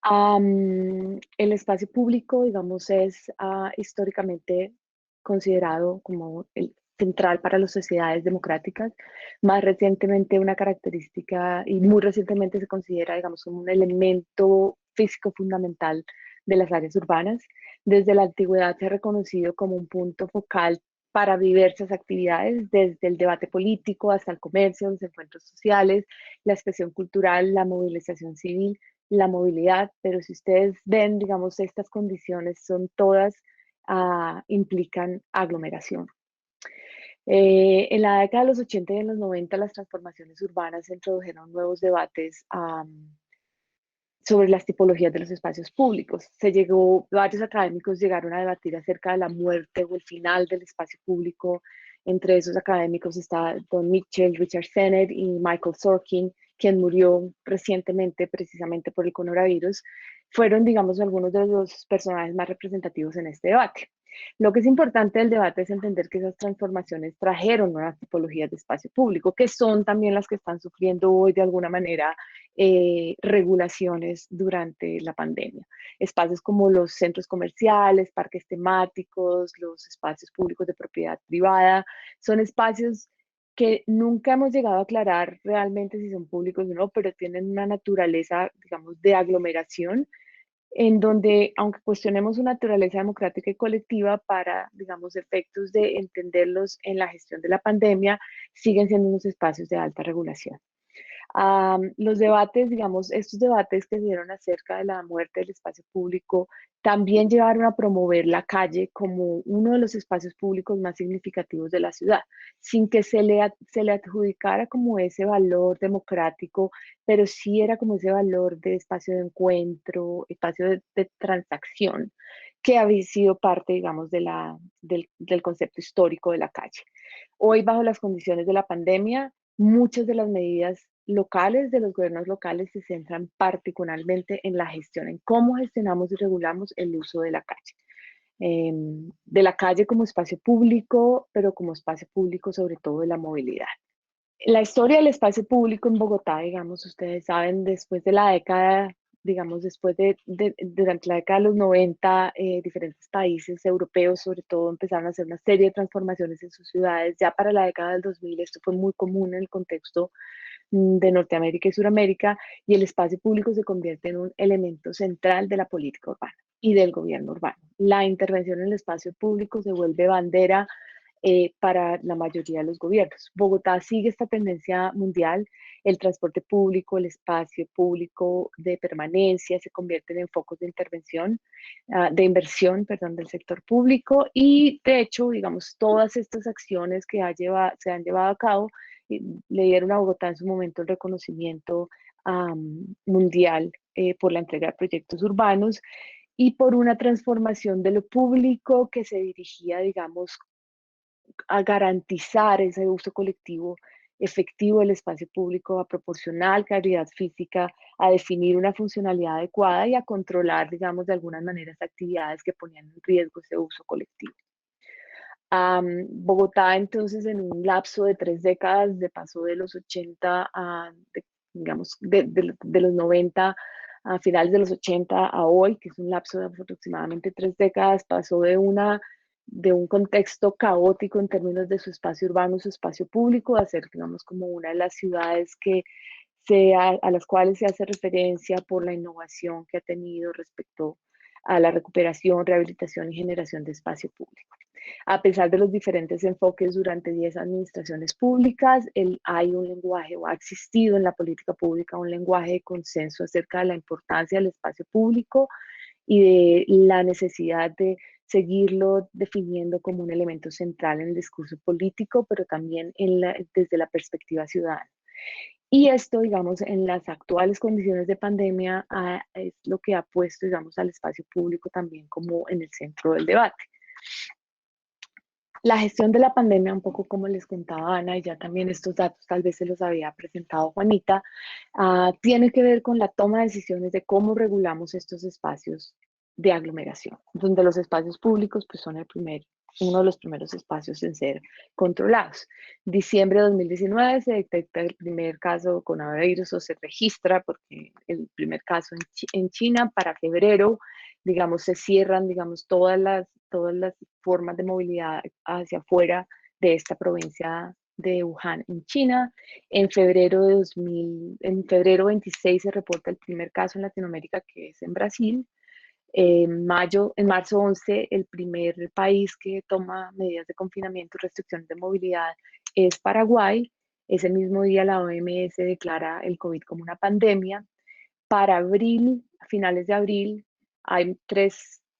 D: El espacio público, digamos, es históricamente considerado como el central para las sociedades democráticas. Más recientemente una característica, y muy recientemente se considera, digamos, como un elemento físico fundamental de las áreas urbanas. Desde la antigüedad se ha reconocido como un punto focal para diversas actividades, desde el debate político hasta el comercio, los encuentros sociales, la expresión cultural, la movilización civil, la movilidad, pero si ustedes ven, digamos, estas condiciones son todas, implican aglomeración. En la década de los 80 y en los 90 las transformaciones urbanas introdujeron nuevos debates sobre las tipologías de los espacios públicos. Varios académicos llegaron a debatir acerca de la muerte o el final del espacio público. Entre esos académicos está Don Mitchell, Richard Sennett y Michael Sorkin, quien murió recientemente precisamente por el coronavirus. Fueron, digamos, algunos de los personajes más representativos en este debate. Lo que es importante del debate es entender que esas transformaciones trajeron nuevas tipologías de espacio público, que son también las que están sufriendo hoy de alguna manera regulaciones durante la pandemia. Espacios como los centros comerciales, parques temáticos, los espacios públicos de propiedad privada, son espacios que nunca hemos llegado a aclarar realmente si son públicos o no, pero tienen una naturaleza, digamos, de aglomeración, en donde, aunque cuestionemos su naturaleza democrática y colectiva para, digamos, efectos de entenderlos en la gestión de la pandemia, siguen siendo unos espacios de alta regulación. Los debates, digamos, estos debates que se dieron acerca de la muerte del espacio público también llevaron a promover la calle como uno de los espacios públicos más significativos de la ciudad, sin que se le adjudicara como ese valor democrático, pero sí era como ese valor de espacio de encuentro, espacio de transacción, que había sido parte, digamos, del concepto histórico de la calle. Hoy, bajo las condiciones de la pandemia, muchas de las medidas locales de los gobiernos locales se centran particularmente en la gestión, en cómo gestionamos y regulamos el uso de la calle. De la calle como espacio público, pero como espacio público sobre todo de la movilidad. La historia del espacio público en Bogotá, digamos, ustedes saben, después de la década, digamos, durante la década de los 90, diferentes países europeos, sobre todo, empezaron a hacer una serie de transformaciones en sus ciudades. Ya para la década del 2000 esto fue muy común en el contexto de Norteamérica y Suramérica, y el espacio público se convierte en un elemento central de la política urbana y del gobierno urbano. La intervención en el espacio público se vuelve bandera para la mayoría de los gobiernos. Bogotá sigue esta tendencia mundial. El transporte público, el espacio público de permanencia se convierten en focos de intervención, de inversión, perdón, del sector público, y de hecho, digamos, todas estas acciones que se han llevado a cabo le dieron a Bogotá en su momento el reconocimiento mundial por la entrega de proyectos urbanos y por una transformación de lo público que se dirigía, digamos, a garantizar ese uso colectivo efectivo del espacio público, a proporcionar calidad física, a definir una funcionalidad adecuada y a controlar, digamos, de alguna manera actividades que ponían en riesgo ese uso colectivo. Bogotá, entonces, en un lapso de 3 décadas, pasó de los 80 digamos, de los 90 a finales de los 80 a hoy, que es un lapso de aproximadamente 3 décadas, pasó de un contexto caótico en términos de su espacio urbano, su espacio público, a ser, digamos, como una de las ciudades a las cuales se hace referencia por la innovación que ha tenido respecto a la recuperación, rehabilitación y generación de espacio público. A pesar de los diferentes enfoques durante 10 administraciones públicas, hay un lenguaje, o ha existido en la política pública, un lenguaje de consenso acerca de la importancia del espacio público y de la necesidad de seguirlo definiendo como un elemento central en el discurso político, pero también desde la perspectiva ciudadana. Y esto, digamos, en las actuales condiciones de pandemia, es lo que ha puesto, digamos, al espacio público también como en el centro del debate. La gestión de la pandemia, un poco como les contaba Ana, y ya también estos datos tal vez se los había presentado Juanita, tiene que ver con la toma de decisiones de cómo regulamos estos espacios de aglomeración, donde los espacios públicos pues, son el primer uno de los primeros espacios en ser controlados. Diciembre de 2019 se detecta el primer caso con coronavirus o se registra porque el primer caso en China. Para febrero, digamos, se cierran, digamos, todas las formas de movilidad hacia afuera de esta provincia de Wuhan en China. En febrero 26 se reporta el primer caso en Latinoamérica, que es en Brasil. En marzo 11, el primer país que toma medidas de confinamiento y restricciones de movilidad es Paraguay. Ese mismo día la OMS declara el COVID como una pandemia. Para abril, a finales de abril, hay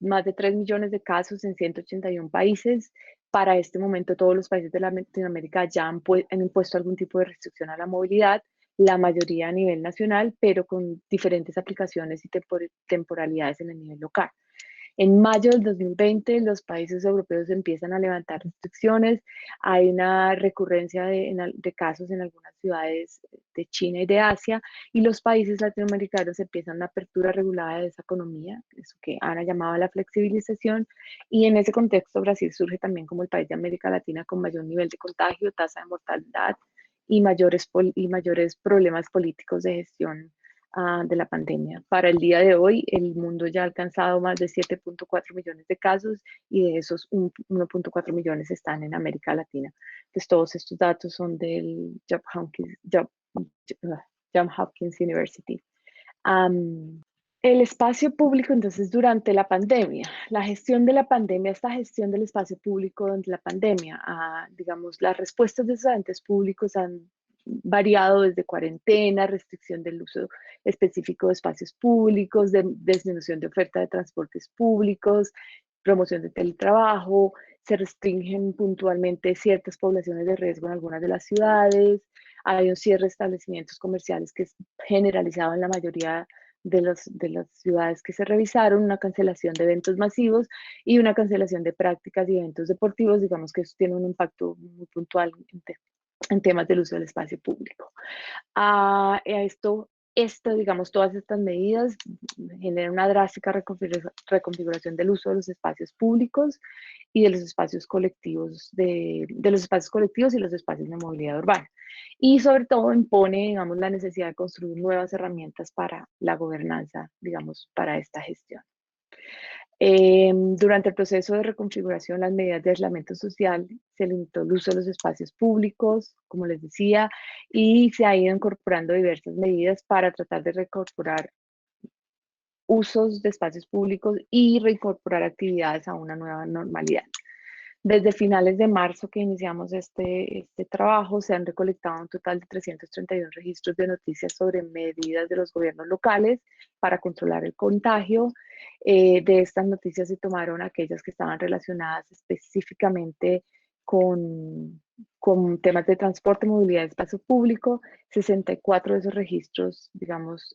D: más de 3 millones de casos en 181 países. Para este momento, todos los países de Latinoamérica ya han impuesto algún tipo de restricción a la movilidad, la mayoría a nivel nacional, pero con diferentes aplicaciones y temporalidades en el nivel local. En mayo del 2020, los países europeos empiezan a levantar restricciones. Hay una recurrencia de casos en algunas ciudades de China y de Asia, y los países latinoamericanos empiezan una apertura regulada de esa economía, eso que Ana llamaba la flexibilización, y en ese contexto Brasil surge también como el país de América Latina con mayor nivel de contagio, tasa de mortalidad y mayores problemas políticos de gestión de la pandemia. Para el día de hoy, el mundo ya ha alcanzado más de 7.4 millones de casos y de esos 1.4 millones están en América Latina. Pues todos estos datos son del Johns Hopkins University. El espacio público, entonces, durante la pandemia, la gestión de la pandemia, esta gestión del espacio público durante la pandemia, digamos, las respuestas de esos agentes públicos han variado desde cuarentena, restricción del uso específico de espacios públicos, disminución de oferta de transportes públicos, promoción de teletrabajo, se restringen puntualmente ciertas poblaciones de riesgo en algunas de las ciudades, hay un cierre de establecimientos comerciales que es generalizado en la mayoría de las ciudades que se revisaron, una cancelación de eventos masivos y una cancelación de prácticas y eventos deportivos. Digamos que eso tiene un impacto muy puntual en temas del uso del espacio público. Digamos, todas estas medidas generan una drástica reconfiguración del uso de los espacios públicos y de los espacios colectivos, de los espacios colectivos y los espacios de movilidad urbana. Y sobre todo impone, digamos, la necesidad de construir nuevas herramientas para la gobernanza, digamos, para esta gestión. Durante el proceso de reconfiguración, las medidas de aislamiento social, se limitó el uso de los espacios públicos, como les decía, y se ha ido incorporando diversas medidas para tratar de reincorporar usos de espacios públicos y reincorporar actividades a una nueva normalidad. Desde finales de marzo que iniciamos este trabajo, se han recolectado un total de 331 registros de noticias sobre medidas de los gobiernos locales para controlar el contagio. De estas noticias se tomaron aquellas que estaban relacionadas específicamente con temas de transporte, movilidad y espacio público. 64 de esos registros, digamos,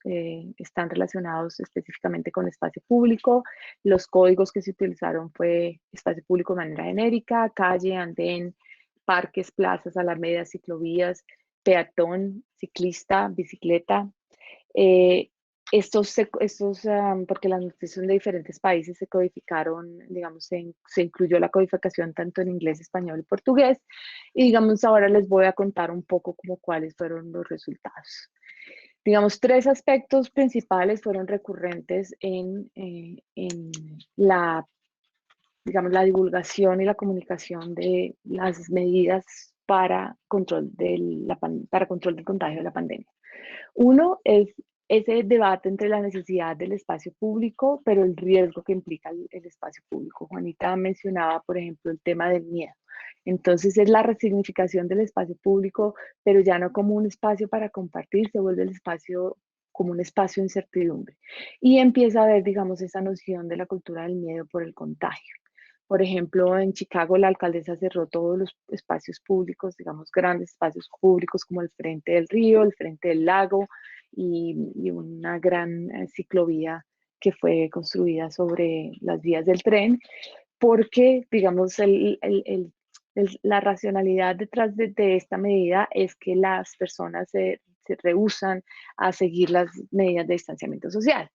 D: están relacionados específicamente con espacio público. Los códigos que se utilizaron fue espacio público de manera genérica, calle, andén, parques, plazas, alamedas, ciclovías, peatón, ciclista, bicicleta. Porque las noticias son de diferentes países, se codificaron, digamos, se incluyó la codificación tanto en inglés, español y portugués. Y digamos, ahora les voy a contar un poco como cuáles fueron los resultados. Digamos, 3 aspectos principales fueron recurrentes en la divulgación y la comunicación de las medidas para control del contagio de la pandemia. Uno es ese debate entre la necesidad del espacio público, pero el riesgo que implica el espacio público. Juanita mencionaba, por ejemplo, el tema del miedo. Entonces es la resignificación del espacio público, pero ya no como un espacio para compartir, se vuelve el espacio como un espacio de incertidumbre. Y empieza a haber, digamos, esa noción de la cultura del miedo por el contagio. Por ejemplo, en Chicago la alcaldesa cerró todos los espacios públicos, digamos, grandes espacios públicos como el frente del río, el frente del lago y una gran ciclovía que fue construida sobre las vías del tren, porque, digamos, la racionalidad detrás de esta medida es que las personas se rehúsan a seguir las medidas de distanciamiento social.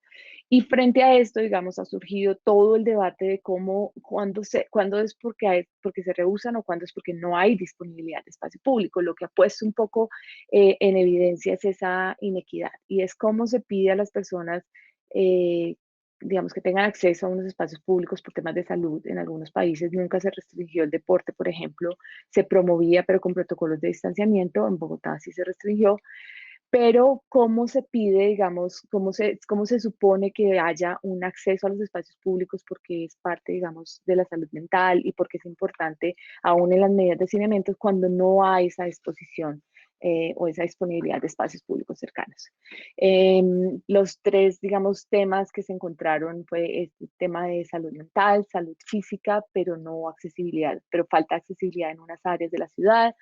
D: Y frente a esto, digamos, ha surgido todo el debate de cuándo es porque se rehusan o cuándo es porque no hay disponibilidad de espacio público. Lo que ha puesto un poco en evidencia es esa inequidad y es cómo se pide a las personas, digamos, que tengan acceso a unos espacios públicos por temas de salud. En algunos países nunca se restringió el deporte, por ejemplo, se promovía, pero con protocolos de distanciamiento. En Bogotá sí se restringió, pero cómo se pide, digamos, cómo se supone que haya un acceso a los espacios públicos porque es parte, digamos, de la salud mental y porque es importante aún en las medidas de saneamiento cuando no hay esa disposición o esa disponibilidad de espacios públicos cercanos. Los tres, digamos, temas que se encontraron fue este tema de salud mental, salud física, pero no accesibilidad, pero falta accesibilidad en unas áreas de la ciudad.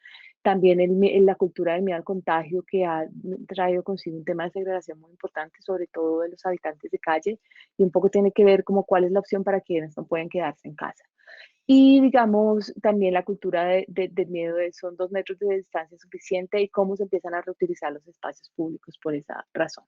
D: También la cultura del miedo al contagio, que ha traído consigo un tema de segregación muy importante, sobre todo de los habitantes de calle, y un poco tiene que ver como cuál es la opción para quienes no pueden quedarse en casa. Y digamos, también la cultura del miedo son 2 metros de distancia suficiente y cómo se empiezan a reutilizar los espacios públicos por esa razón.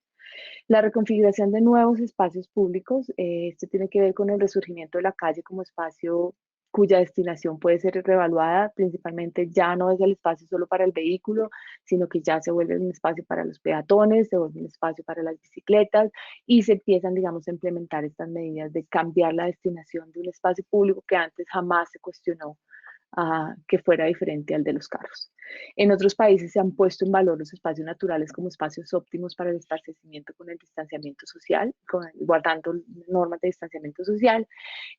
D: La reconfiguración de nuevos espacios públicos, esto tiene que ver con el resurgimiento de la calle como espacio cuya destinación puede ser reevaluada, principalmente ya no es el espacio solo para el vehículo, sino que ya se vuelve un espacio para los peatones, se vuelve un espacio para las bicicletas y se empiezan, digamos, a implementar estas medidas de cambiar la destinación de un espacio público que antes jamás se cuestionó que fuera diferente al de los carros. En otros países se han puesto en valor los espacios naturales como espacios óptimos para el esparcimiento con el distanciamiento social, guardando normas de distanciamiento social.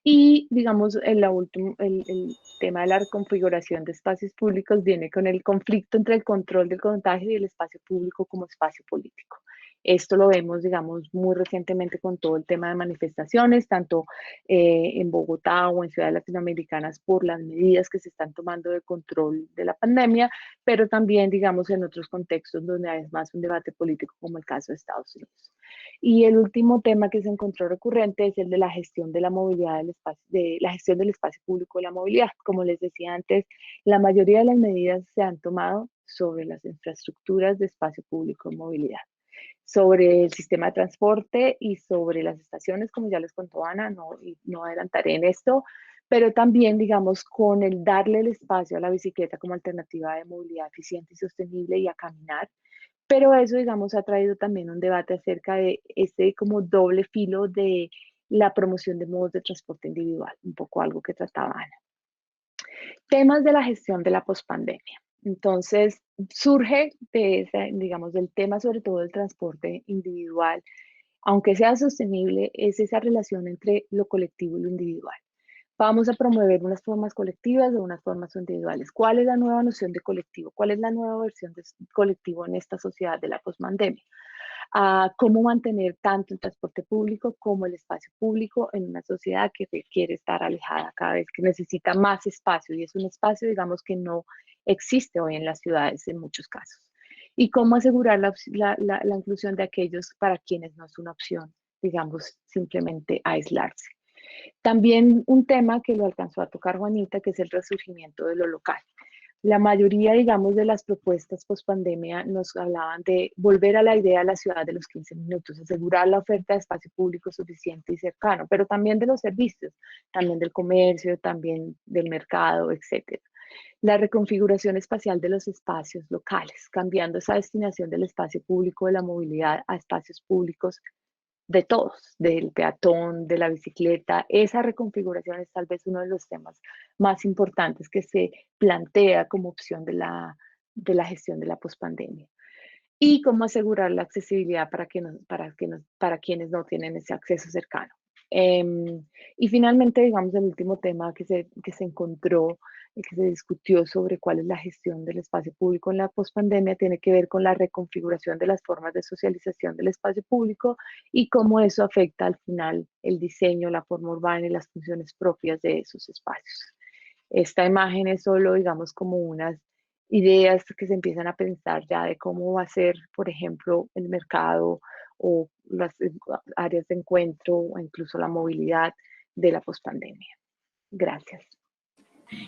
D: Y, digamos, el tema de la reconfiguración de espacios públicos viene con el conflicto entre el control del contagio y el espacio público como espacio político. Esto lo vemos, digamos, muy recientemente con todo el tema de manifestaciones, tanto en Bogotá o en ciudades latinoamericanas por las medidas que se están tomando de control de la pandemia, pero también, digamos, en otros contextos donde hay más un debate político, como el caso de Estados Unidos. Y el último tema que se encontró recurrente es el de la gestión de la movilidad del espacio, de la gestión del espacio público de la movilidad. Como les decía antes, la mayoría de las medidas se han tomado sobre las infraestructuras de espacio público de movilidad, sobre el sistema de transporte y sobre las estaciones, como ya les contó Ana, no adelantaré en esto, pero también, digamos, con el darle el espacio a la bicicleta como alternativa de movilidad eficiente y sostenible y a caminar. Pero eso, digamos, ha traído también un debate acerca de ese como doble filo de la promoción de modos de transporte individual, un poco algo que trataba Ana. Temas de la gestión de la pospandemia. Entonces, surge de ese, digamos, del tema sobre todo del transporte individual, aunque sea sostenible, es esa relación entre lo colectivo y lo individual. Vamos a promover unas formas colectivas o unas formas individuales. ¿Cuál es la nueva noción de colectivo? ¿Cuál es la nueva versión de colectivo en esta sociedad de la pospandemia? Cómo mantener tanto el transporte público como el espacio público en una sociedad que requiere estar alejada cada vez, que necesita más espacio y es un espacio, digamos, que no existe hoy en las ciudades en muchos casos. Y cómo asegurar la inclusión de aquellos para quienes no es una opción, digamos, simplemente aislarse. También un tema que lo alcanzó a tocar Juanita, que es el resurgimiento de lo local. La mayoría, digamos, de las propuestas post pandemia nos hablaban de volver a la idea de la ciudad de los 15 minutos, asegurar la oferta de espacio público suficiente y cercano, pero también de los servicios, también del comercio, también del mercado, etc. La reconfiguración espacial de los espacios locales, cambiando esa destinación del espacio público de la movilidad a espacios públicos de todos, del peatón, de la bicicleta. Esa reconfiguración es tal vez uno de los temas más importantes que se plantea como opción de la gestión de la pospandemia. Y cómo asegurar la accesibilidad para quienes no tienen ese acceso cercano. Y finalmente, digamos, el último tema que se encontró y que se discutió sobre cuál es la gestión del espacio público en la pospandemia tiene que ver con la reconfiguración de las formas de socialización del espacio público y cómo eso afecta al final el diseño, la forma urbana y las funciones propias de esos espacios. Esta imagen es solo, digamos, como unas ideas que se empiezan a pensar ya de cómo va a ser, por ejemplo, el mercado o las áreas de encuentro o incluso la movilidad de la pospandemia. Gracias.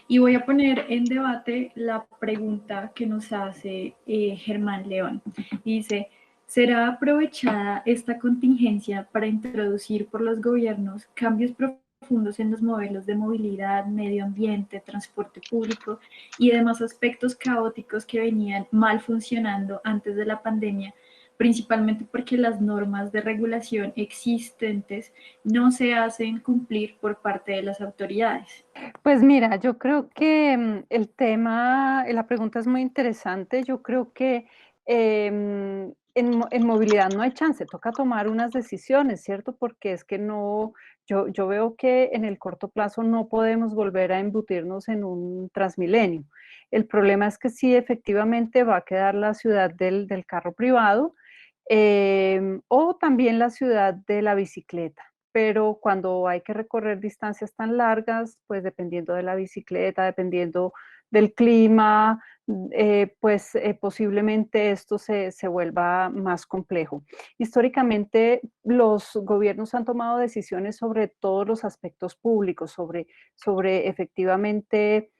A: Y voy a poner en debate la pregunta que nos hace Germán León. Dice, ¿Será aprovechada esta contingencia para introducir por los gobiernos cambios profundos en los modelos de movilidad, medio ambiente, transporte público y demás aspectos caóticos que venían mal funcionando antes de la pandemia, principalmente porque las normas de regulación existentes no se hacen cumplir por parte de las autoridades?
B: Pues mira, yo creo que el tema, la pregunta es muy interesante. Yo creo que en movilidad no hay chance, toca tomar unas decisiones, ¿cierto? Porque es que no, yo veo que en el corto plazo no podemos volver a embutirnos en un Transmilenio. El problema es que sí, efectivamente va a quedar la ciudad del carro privado, o también la ciudad de la bicicleta, pero cuando hay que recorrer distancias tan largas, pues dependiendo de la bicicleta, dependiendo del clima, pues posiblemente esto se vuelva más complejo. Históricamente, los gobiernos han tomado decisiones sobre todos los aspectos públicos, sobre efectivamente,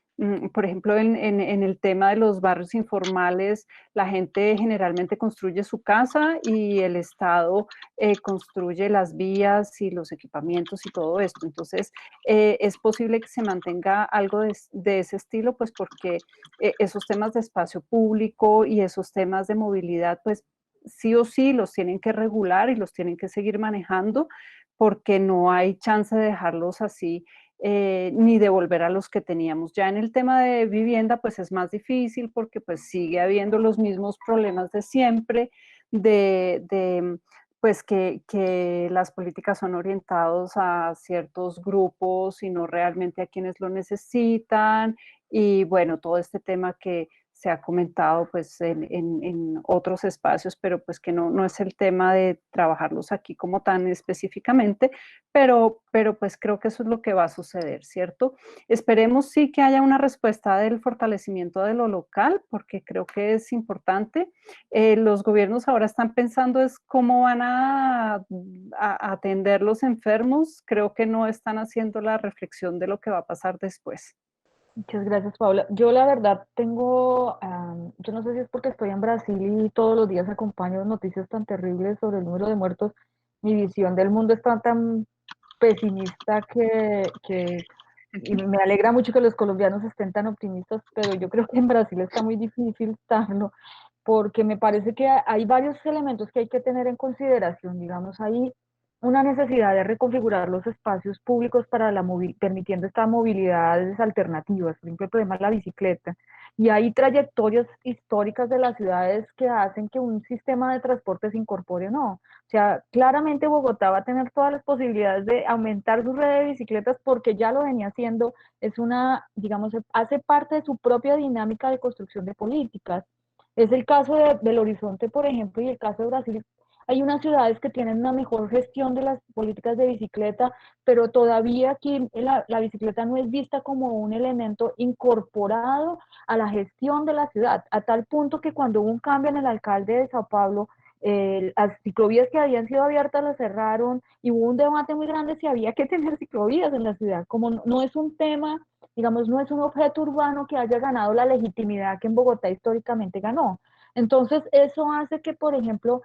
B: por ejemplo, en el tema de los barrios informales, la gente generalmente construye su casa y el Estado construye las vías y los equipamientos y todo esto. Entonces, es posible que se mantenga algo de ese estilo, pues porque esos temas de espacio público y esos temas de movilidad, pues sí o sí los tienen que regular y los tienen que seguir manejando porque no hay chance de dejarlos así, ni devolver a los que teníamos. Ya en el tema de vivienda, pues es más difícil porque pues sigue habiendo los mismos problemas de siempre, de pues que las políticas son orientadas a ciertos grupos y no realmente a quienes lo necesitan. Y bueno, todo este tema que se ha comentado pues en otros espacios, pero pues que no es el tema de trabajarlos aquí como tan específicamente, pero pues creo que eso es lo que va a suceder, ¿cierto? Esperemos sí que haya una respuesta del fortalecimiento de lo local, porque creo que es importante. Los gobiernos ahora están pensando es cómo van a atender los enfermos. Creo que no están haciendo la reflexión de lo que va a pasar después.
C: Muchas gracias, Paula. Yo la verdad tengo, yo no sé si es porque estoy en Brasil y todos los días acompaño noticias tan terribles sobre el número de muertos. Mi visión del mundo está tan pesimista y me alegra mucho que los colombianos estén tan optimistas, pero yo creo que en Brasil está muy difícil estarlo, porque me parece que hay varios elementos que hay que tener en consideración. Digamos, hay una necesidad de reconfigurar los espacios públicos para permitiendo estas movilidades alternativas, por ejemplo, el problema de la bicicleta. Y hay trayectorias históricas de las ciudades que hacen que un sistema de transporte se incorpore o no. O sea, claramente Bogotá va a tener todas las posibilidades de aumentar su red de bicicletas porque ya lo venía haciendo, es una, digamos, hace parte de su propia dinámica de construcción de políticas. Es el caso del Horizonte, por ejemplo, y el caso de Brasil. Hay unas ciudades que tienen una mejor gestión de las políticas de bicicleta, pero todavía aquí la bicicleta no es vista como un elemento incorporado a la gestión de la ciudad, a tal punto que cuando hubo un cambio en el alcalde de Sao Paulo, las ciclovías que habían sido abiertas las cerraron y hubo un debate muy grande si había que tener ciclovías en la ciudad. Como no es un tema, digamos, no es un objeto urbano que haya ganado la legitimidad que en Bogotá históricamente ganó. Entonces, eso hace que, por ejemplo,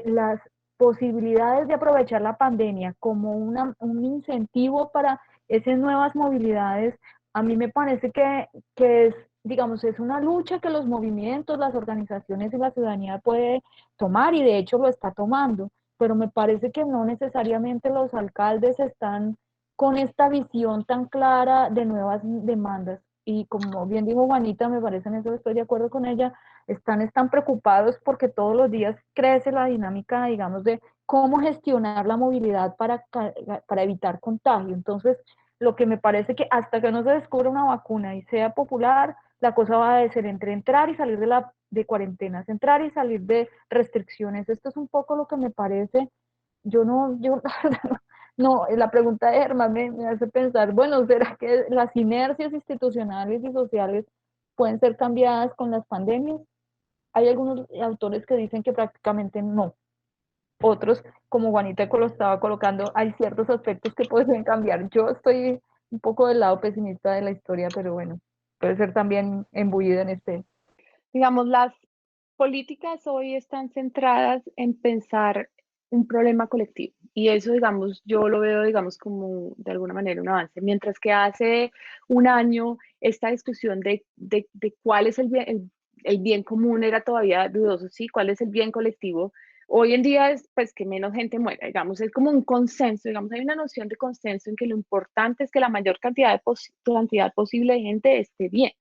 C: las posibilidades de aprovechar la pandemia como un incentivo para esas nuevas movilidades, a mí me parece que es, digamos, es una lucha que los movimientos, las organizaciones y la ciudadanía puede tomar y de hecho lo está tomando, pero me parece que no necesariamente los alcaldes están con esta visión tan clara de nuevas demandas. Y como bien dijo Juanita, me parece en eso estoy de acuerdo con ella, están preocupados porque todos los días crece la dinámica, digamos, de cómo gestionar la movilidad para evitar contagio. Entonces, lo que me parece que hasta que no se descubra una vacuna y sea popular, la cosa va a ser entre entrar y salir de cuarentenas, entrar y salir de restricciones. Esto es un poco lo que me parece. Yo no, la pregunta de Germán me hace pensar, bueno, ¿será que las inercias institucionales y sociales pueden ser cambiadas con las pandemias? Hay algunos autores que dicen que prácticamente no. Otros, como Juanita lo estaba colocando, hay ciertos aspectos que pueden cambiar. Yo estoy un poco del lado pesimista de la historia, pero bueno, puede ser también embullida en este.
D: Digamos, las políticas hoy están centradas en pensar un problema colectivo y eso, digamos, yo lo veo, digamos, como de alguna manera un avance. Mientras que hace un año esta discusión de cuál es el bien común era todavía dudoso, ¿sí? ¿Cuál es el bien colectivo? Hoy en día es pues que menos gente muera, digamos, es como un consenso, digamos, hay una noción de consenso en que lo importante es que la mayor cantidad posible de gente esté bien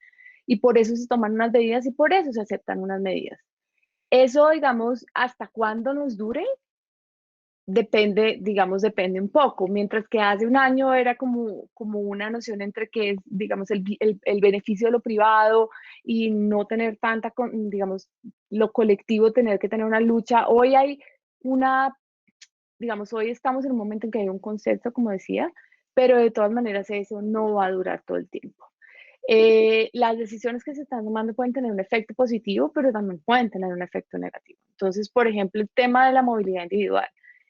D: y por eso se toman unas medidas y por eso se aceptan unas medidas. Eso, digamos, hasta cuándo nos dure, depende, digamos, depende un poco. Mientras que hace un año era como una noción entre que es, digamos, el beneficio de lo privado y no tener tanta, digamos, lo colectivo, tener que tener una lucha. Hoy hay una, digamos, hoy estamos en un momento en que hay un consenso, como decía, pero de todas maneras eso no va a durar todo el tiempo. Las decisiones que se están tomando pueden tener un efecto positivo, pero también pueden tener un efecto negativo. Entonces, por ejemplo, el tema de la movilidad individual.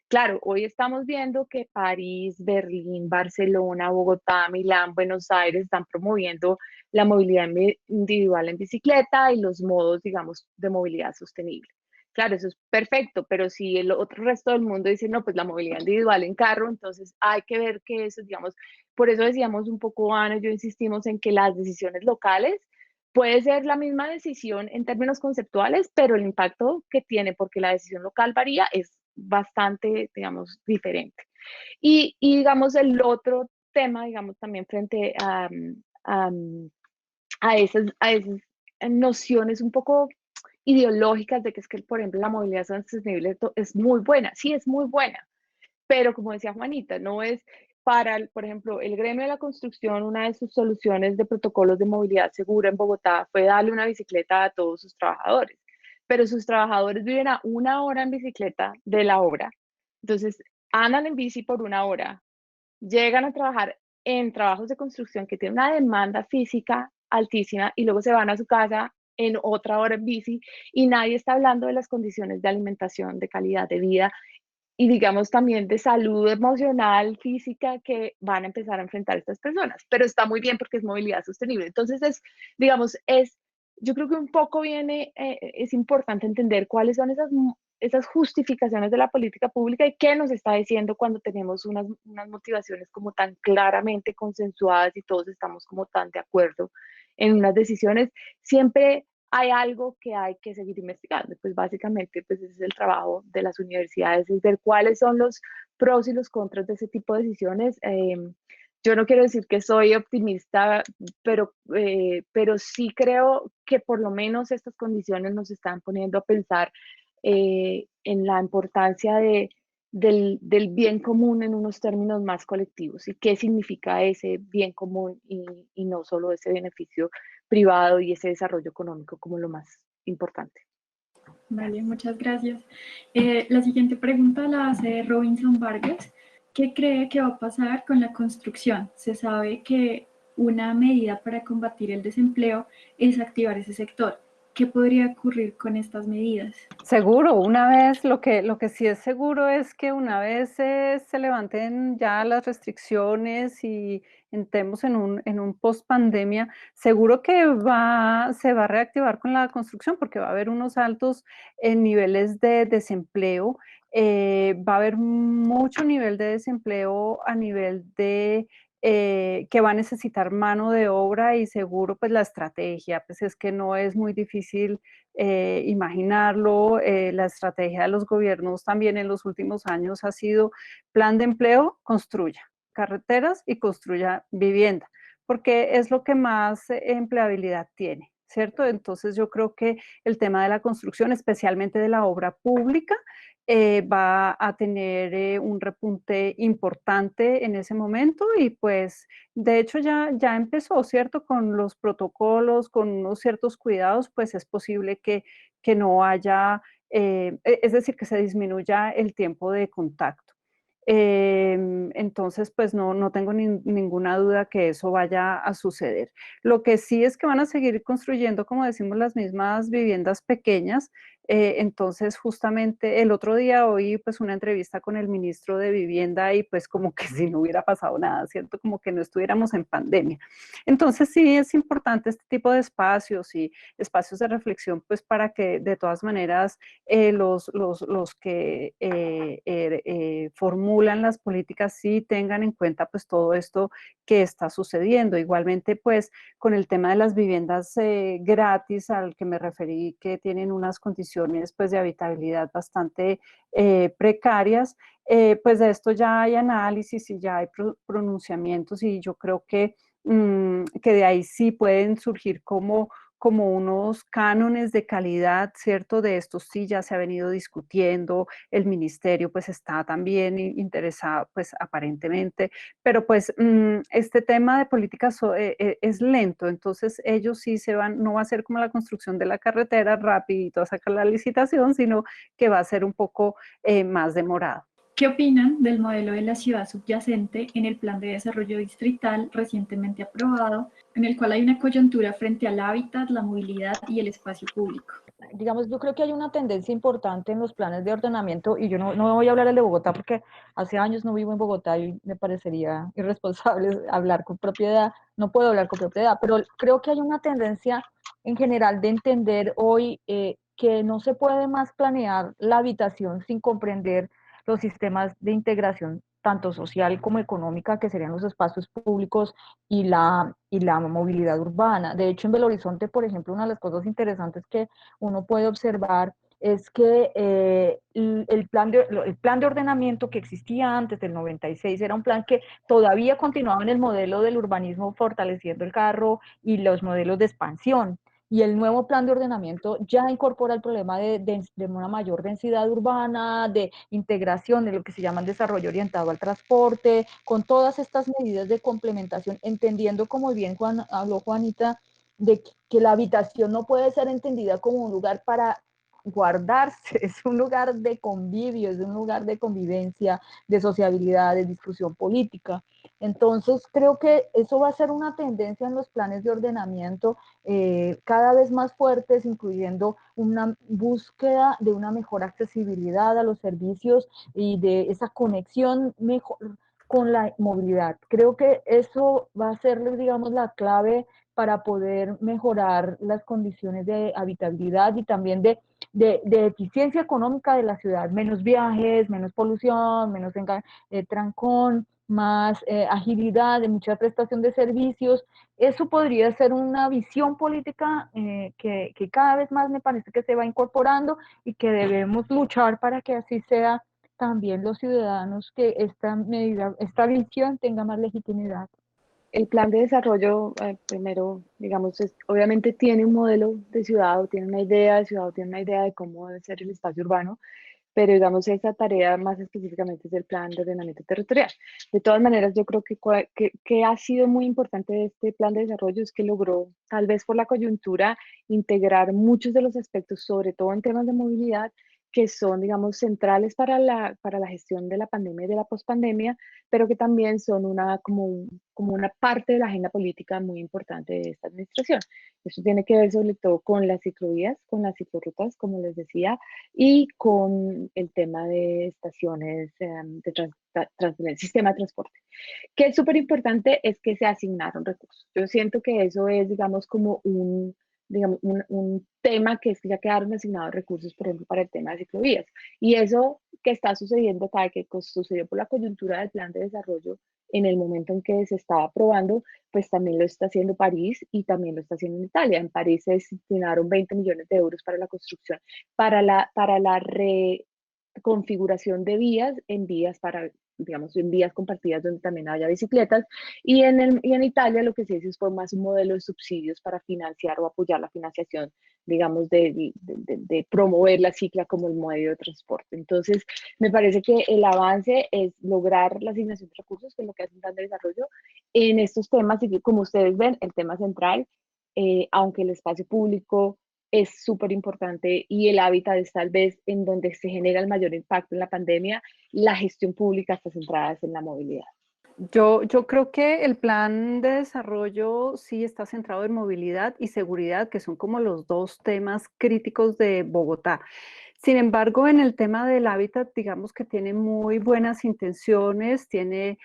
D: Claro, hoy estamos viendo que París, Berlín, Barcelona, Bogotá, Milán, Buenos Aires están promoviendo la movilidad individual en bicicleta y los modos, digamos, de movilidad sostenible. Claro, eso es perfecto, pero si el otro resto del mundo dice, no, pues la movilidad individual en carro, entonces hay que ver que eso, digamos, por eso decíamos un poco, Ana, yo insistimos en que las decisiones locales puede ser la misma decisión en términos conceptuales, pero el impacto que tiene, porque la decisión local varía, es bastante, digamos, diferente. Y digamos, el otro tema, digamos, también frente a, a esas nociones un poco ideológicas de que es que, por ejemplo, la movilidad sostenible es muy buena, sí es muy buena, pero como decía Juanita, no es para, por ejemplo, el gremio de la construcción, una de sus soluciones de protocolos de movilidad segura en Bogotá fue darle una bicicleta a todos sus trabajadores, pero sus trabajadores viven a 1 hora en bicicleta de la obra, entonces andan en bici por 1 hora, llegan a trabajar en trabajos de construcción que tienen una demanda física altísima y luego se van a su casa en otra hora en bici y nadie está hablando de las condiciones de alimentación, de calidad de vida y digamos también de salud emocional, física que van a empezar a enfrentar estas personas. Pero está muy bien porque es movilidad sostenible. Entonces es, digamos, yo creo que un poco es importante entender cuáles son esas justificaciones de la política pública y qué nos está diciendo cuando tenemos unas motivaciones como tan claramente consensuadas y todos estamos como tan de acuerdo en unas decisiones. Siempre hay algo que hay que seguir investigando. Pues básicamente, pues ese es el trabajo de las universidades, es ver cuáles son los pros y los contras de ese tipo de decisiones. Yo no quiero decir que soy optimista, pero sí creo que por lo menos estas condiciones nos están poniendo a pensar en la importancia del bien común en unos términos más colectivos y qué significa ese bien común y no solo ese beneficio privado y ese desarrollo económico como lo más importante.
A: Vale, muchas gracias. La siguiente pregunta la hace Robinson Vargas. ¿Qué cree que va a pasar con la construcción? Se sabe que una medida para combatir el desempleo es activar ese sector. ¿Qué podría ocurrir con estas medidas?
B: Seguro, lo que sí es seguro es que una vez se levanten ya las restricciones y entremos en un post pandemia, seguro que se va a reactivar con la construcción porque va a haber unos altos niveles de desempleo, va a haber mucho nivel de desempleo a nivel de que va a necesitar mano de obra y seguro pues la estrategia, pues es que no es muy difícil imaginarlo. La estrategia de los gobiernos también en los últimos años ha sido plan de empleo, construya carreteras y construya vivienda, porque es lo que más empleabilidad tiene, ¿cierto? Entonces yo creo que el tema de la construcción, especialmente de la obra pública, va a tener un repunte importante en ese momento y pues de hecho ya empezó, ¿cierto? Con los protocolos, con unos ciertos cuidados, pues es posible que no haya, es decir, que se disminuya el tiempo de contacto. Entonces, pues no tengo ninguna duda que eso vaya a suceder. Lo que sí es que van a seguir construyendo, como decimos, las mismas viviendas pequeñas, Entonces, justamente el otro día oí pues una entrevista con el ministro de Vivienda y pues como que si no hubiera pasado nada, ¿cierto? Como que no estuviéramos en pandemia. Entonces, sí es importante este tipo de espacios y espacios de reflexión, pues para que de todas maneras los que formulan las políticas sí tengan en cuenta pues todo esto que está sucediendo. Igualmente, pues con el tema de las viviendas gratis al que me referí, que tienen unas condiciones pues de habitabilidad bastante precarias, pues de esto ya hay análisis y ya hay pronunciamientos y yo creo que de ahí sí pueden surgir como unos cánones de calidad, ¿cierto? De esto sí ya se ha venido discutiendo, el ministerio pues está también interesado, pues aparentemente, pero pues este tema de políticas es lento, entonces ellos sí se van, no va a ser como la construcción de la carretera rapidito a sacar la licitación, sino que va a ser un poco más demorado.
A: ¿Qué opinan del modelo de la ciudad subyacente en el Plan de Desarrollo Distrital recientemente aprobado, en el cual hay una coyuntura frente al hábitat, la movilidad y el espacio público?
C: Digamos, yo creo que hay una tendencia importante en los planes de ordenamiento, y yo no voy a hablar de Bogotá porque hace años no vivo en Bogotá y me parecería irresponsable hablar con propiedad, no puedo hablar con propiedad, pero creo que hay una tendencia en general de entender hoy que no se puede más planear la habitación sin comprender los sistemas de integración tanto social como económica, que serían los espacios públicos y la movilidad urbana. De hecho, en Belo Horizonte, por ejemplo, una de las cosas interesantes que uno puede observar es que el plan de ordenamiento que existía antes del 96 era un plan que todavía continuaba en el modelo del urbanismo fortaleciendo el carro y los modelos de expansión. Y el nuevo plan de ordenamiento ya incorpora el problema de una mayor densidad urbana, de integración de lo que se llama el desarrollo orientado al transporte, con todas estas medidas de complementación, entendiendo, como bien habló Juanita, de que la habitación no puede ser entendida como un lugar para guardarse, es un lugar de convivio, es un lugar de convivencia, de sociabilidad, de discusión política. Entonces, creo que eso va a ser una tendencia en los planes de ordenamiento cada vez más fuertes, incluyendo una búsqueda de una mejor accesibilidad a los servicios y de esa conexión mejor con la movilidad. Creo que eso va a ser, digamos, la clave para poder mejorar las condiciones de habitabilidad y también de eficiencia económica de la ciudad, menos viajes, menos polución, menos trancón, más agilidad, de mucha prestación de servicios. Eso podría ser una visión política que cada vez más me parece que se va incorporando y que debemos luchar para que así sea también los ciudadanos, que esta medida, esta visión tenga más legitimidad.
D: El plan de desarrollo, primero, digamos, obviamente tiene un modelo de ciudad, o tiene una idea de ciudad, o tiene una idea de cómo debe ser el espacio urbano, pero digamos, esa tarea más específicamente es el plan de ordenamiento territorial. De todas maneras, yo creo que ha sido muy importante de este plan de desarrollo es que logró, tal vez por la coyuntura, integrar muchos de los aspectos, sobre todo en temas de movilidad, que son, digamos, centrales para la gestión de la pandemia y de la pospandemia, pero que también son como una parte de la agenda política muy importante de esta administración. Eso tiene que ver sobre todo con las ciclovías, con las ciclorrutas, como les decía, y con el tema de estaciones del sistema de transporte. Que es súper importante es que se asignaron recursos. Yo siento que eso es, digamos, como un tema que es que ya quedaron asignados recursos, por ejemplo, para el tema de ciclovías. Y eso que está sucediendo acá, que sucedió por la coyuntura del plan de desarrollo en el momento en que se estaba aprobando, pues también lo está haciendo París y también lo está haciendo en Italia. En París se destinaron 20 millones de euros para la construcción, para la reconfiguración de vías en vías para, digamos, en vías compartidas donde también haya bicicletas. Y en Italia lo que se hizo fue más un modelo de subsidios para financiar o apoyar la financiación, digamos, de promover la cicla como el medio de transporte. Entonces, me parece que el avance es lograr la asignación de recursos, que es lo que hace un plan de desarrollo, en estos temas, y como ustedes ven, el tema central, aunque el espacio público es súper importante y el hábitat es tal vez en donde se genera el mayor impacto en la pandemia, la gestión pública está centrada en la movilidad.
B: Yo creo que el plan de desarrollo sí está centrado en movilidad y seguridad, que son como los dos temas críticos de Bogotá. Sin embargo, en el tema del hábitat, digamos que tiene muy buenas intenciones, tiene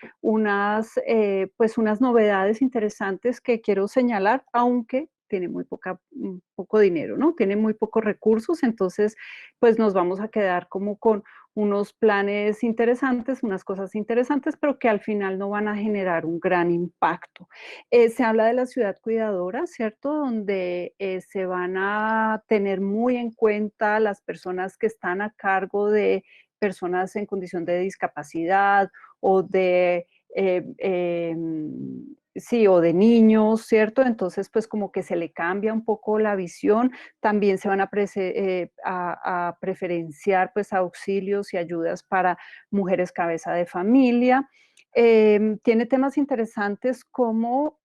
B: pues unas novedades interesantes que quiero señalar, aunque tiene poco dinero, ¿no? Tiene muy pocos recursos, entonces pues nos vamos a quedar como con unos planes interesantes, unas cosas interesantes, pero que al final no van a generar un gran impacto. Se habla de la ciudad cuidadora, ¿cierto? Donde se van a tener muy en cuenta las personas que están a cargo de personas en condición de discapacidad o de sí, o de niños, ¿cierto? Entonces, pues como que se le cambia un poco la visión. También se van a preferenciar pues auxilios y ayudas para mujeres cabeza de familia. Tiene temas interesantes como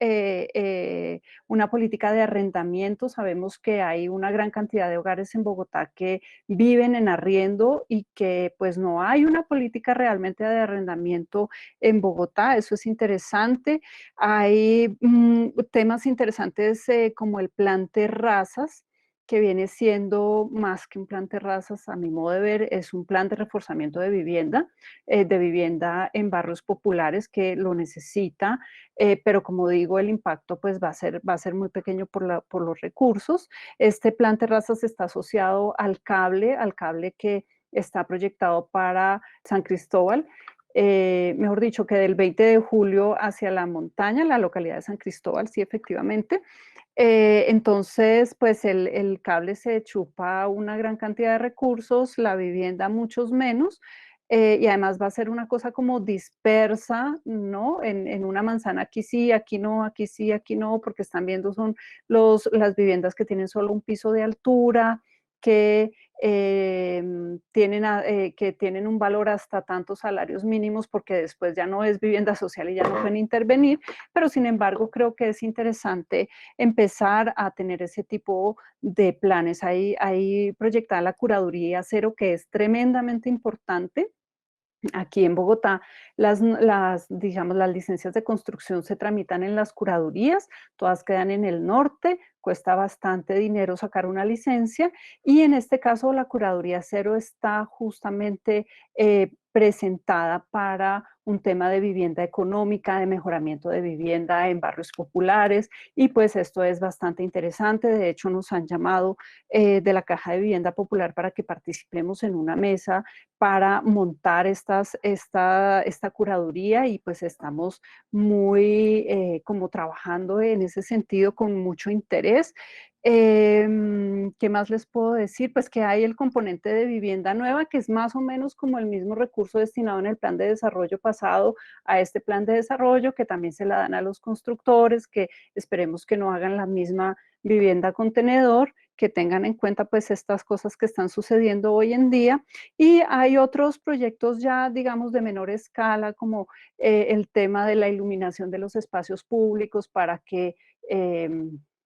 B: una política de arrendamiento. Sabemos que hay una gran cantidad de hogares en Bogotá que viven en arriendo y que pues no hay una política realmente de arrendamiento en Bogotá. Eso es interesante. Hay temas interesantes como el plan Terrazas, que viene siendo más que un plan Terrazas, a mi modo de ver, es un plan de reforzamiento de vivienda en barrios populares que lo necesita, pero como digo, el impacto pues va a ser muy pequeño por los recursos. Este plan Terrazas está asociado al cable que está proyectado para San Cristóbal, mejor dicho, que del 20 de julio hacia la montaña, la localidad de San Cristóbal, sí, efectivamente. Entonces, pues el cable se chupa una gran cantidad de recursos, la vivienda muchos menos, y además va a ser una cosa como dispersa, ¿no? En una manzana aquí sí, aquí no, aquí sí, aquí no, porque están viendo son las viviendas que tienen solo un piso de altura, que que tienen un valor hasta tantos salarios mínimos, porque después ya no es vivienda social y ya no pueden intervenir, pero sin embargo creo que es interesante empezar a tener ese tipo de planes. Hay proyectada la curaduría cero, que es tremendamente importante. Aquí en Bogotá, digamos, las licencias de construcción se tramitan en las curadurías, todas quedan en el norte, cuesta bastante dinero sacar una licencia, y en este caso la curaduría cero está justamente presentada para un tema de vivienda económica, de mejoramiento de vivienda en barrios populares, y pues esto es bastante interesante. De hecho, nos han llamado de la Caja de Vivienda Popular para que participemos en una mesa para montar esta curaduría, y pues estamos muy como trabajando en ese sentido con mucho interés. ¿Qué más les puedo decir? Pues que hay el componente de vivienda nueva, que es más o menos como el mismo recurso destinado en el plan de desarrollo pasado a este plan de desarrollo, que también se la dan a los constructores, que esperemos que no hagan la misma vivienda contenedor, que tengan en cuenta pues estas cosas que están sucediendo hoy en día. Y hay otros proyectos ya, digamos, de menor escala, como el tema de la iluminación de los espacios públicos para que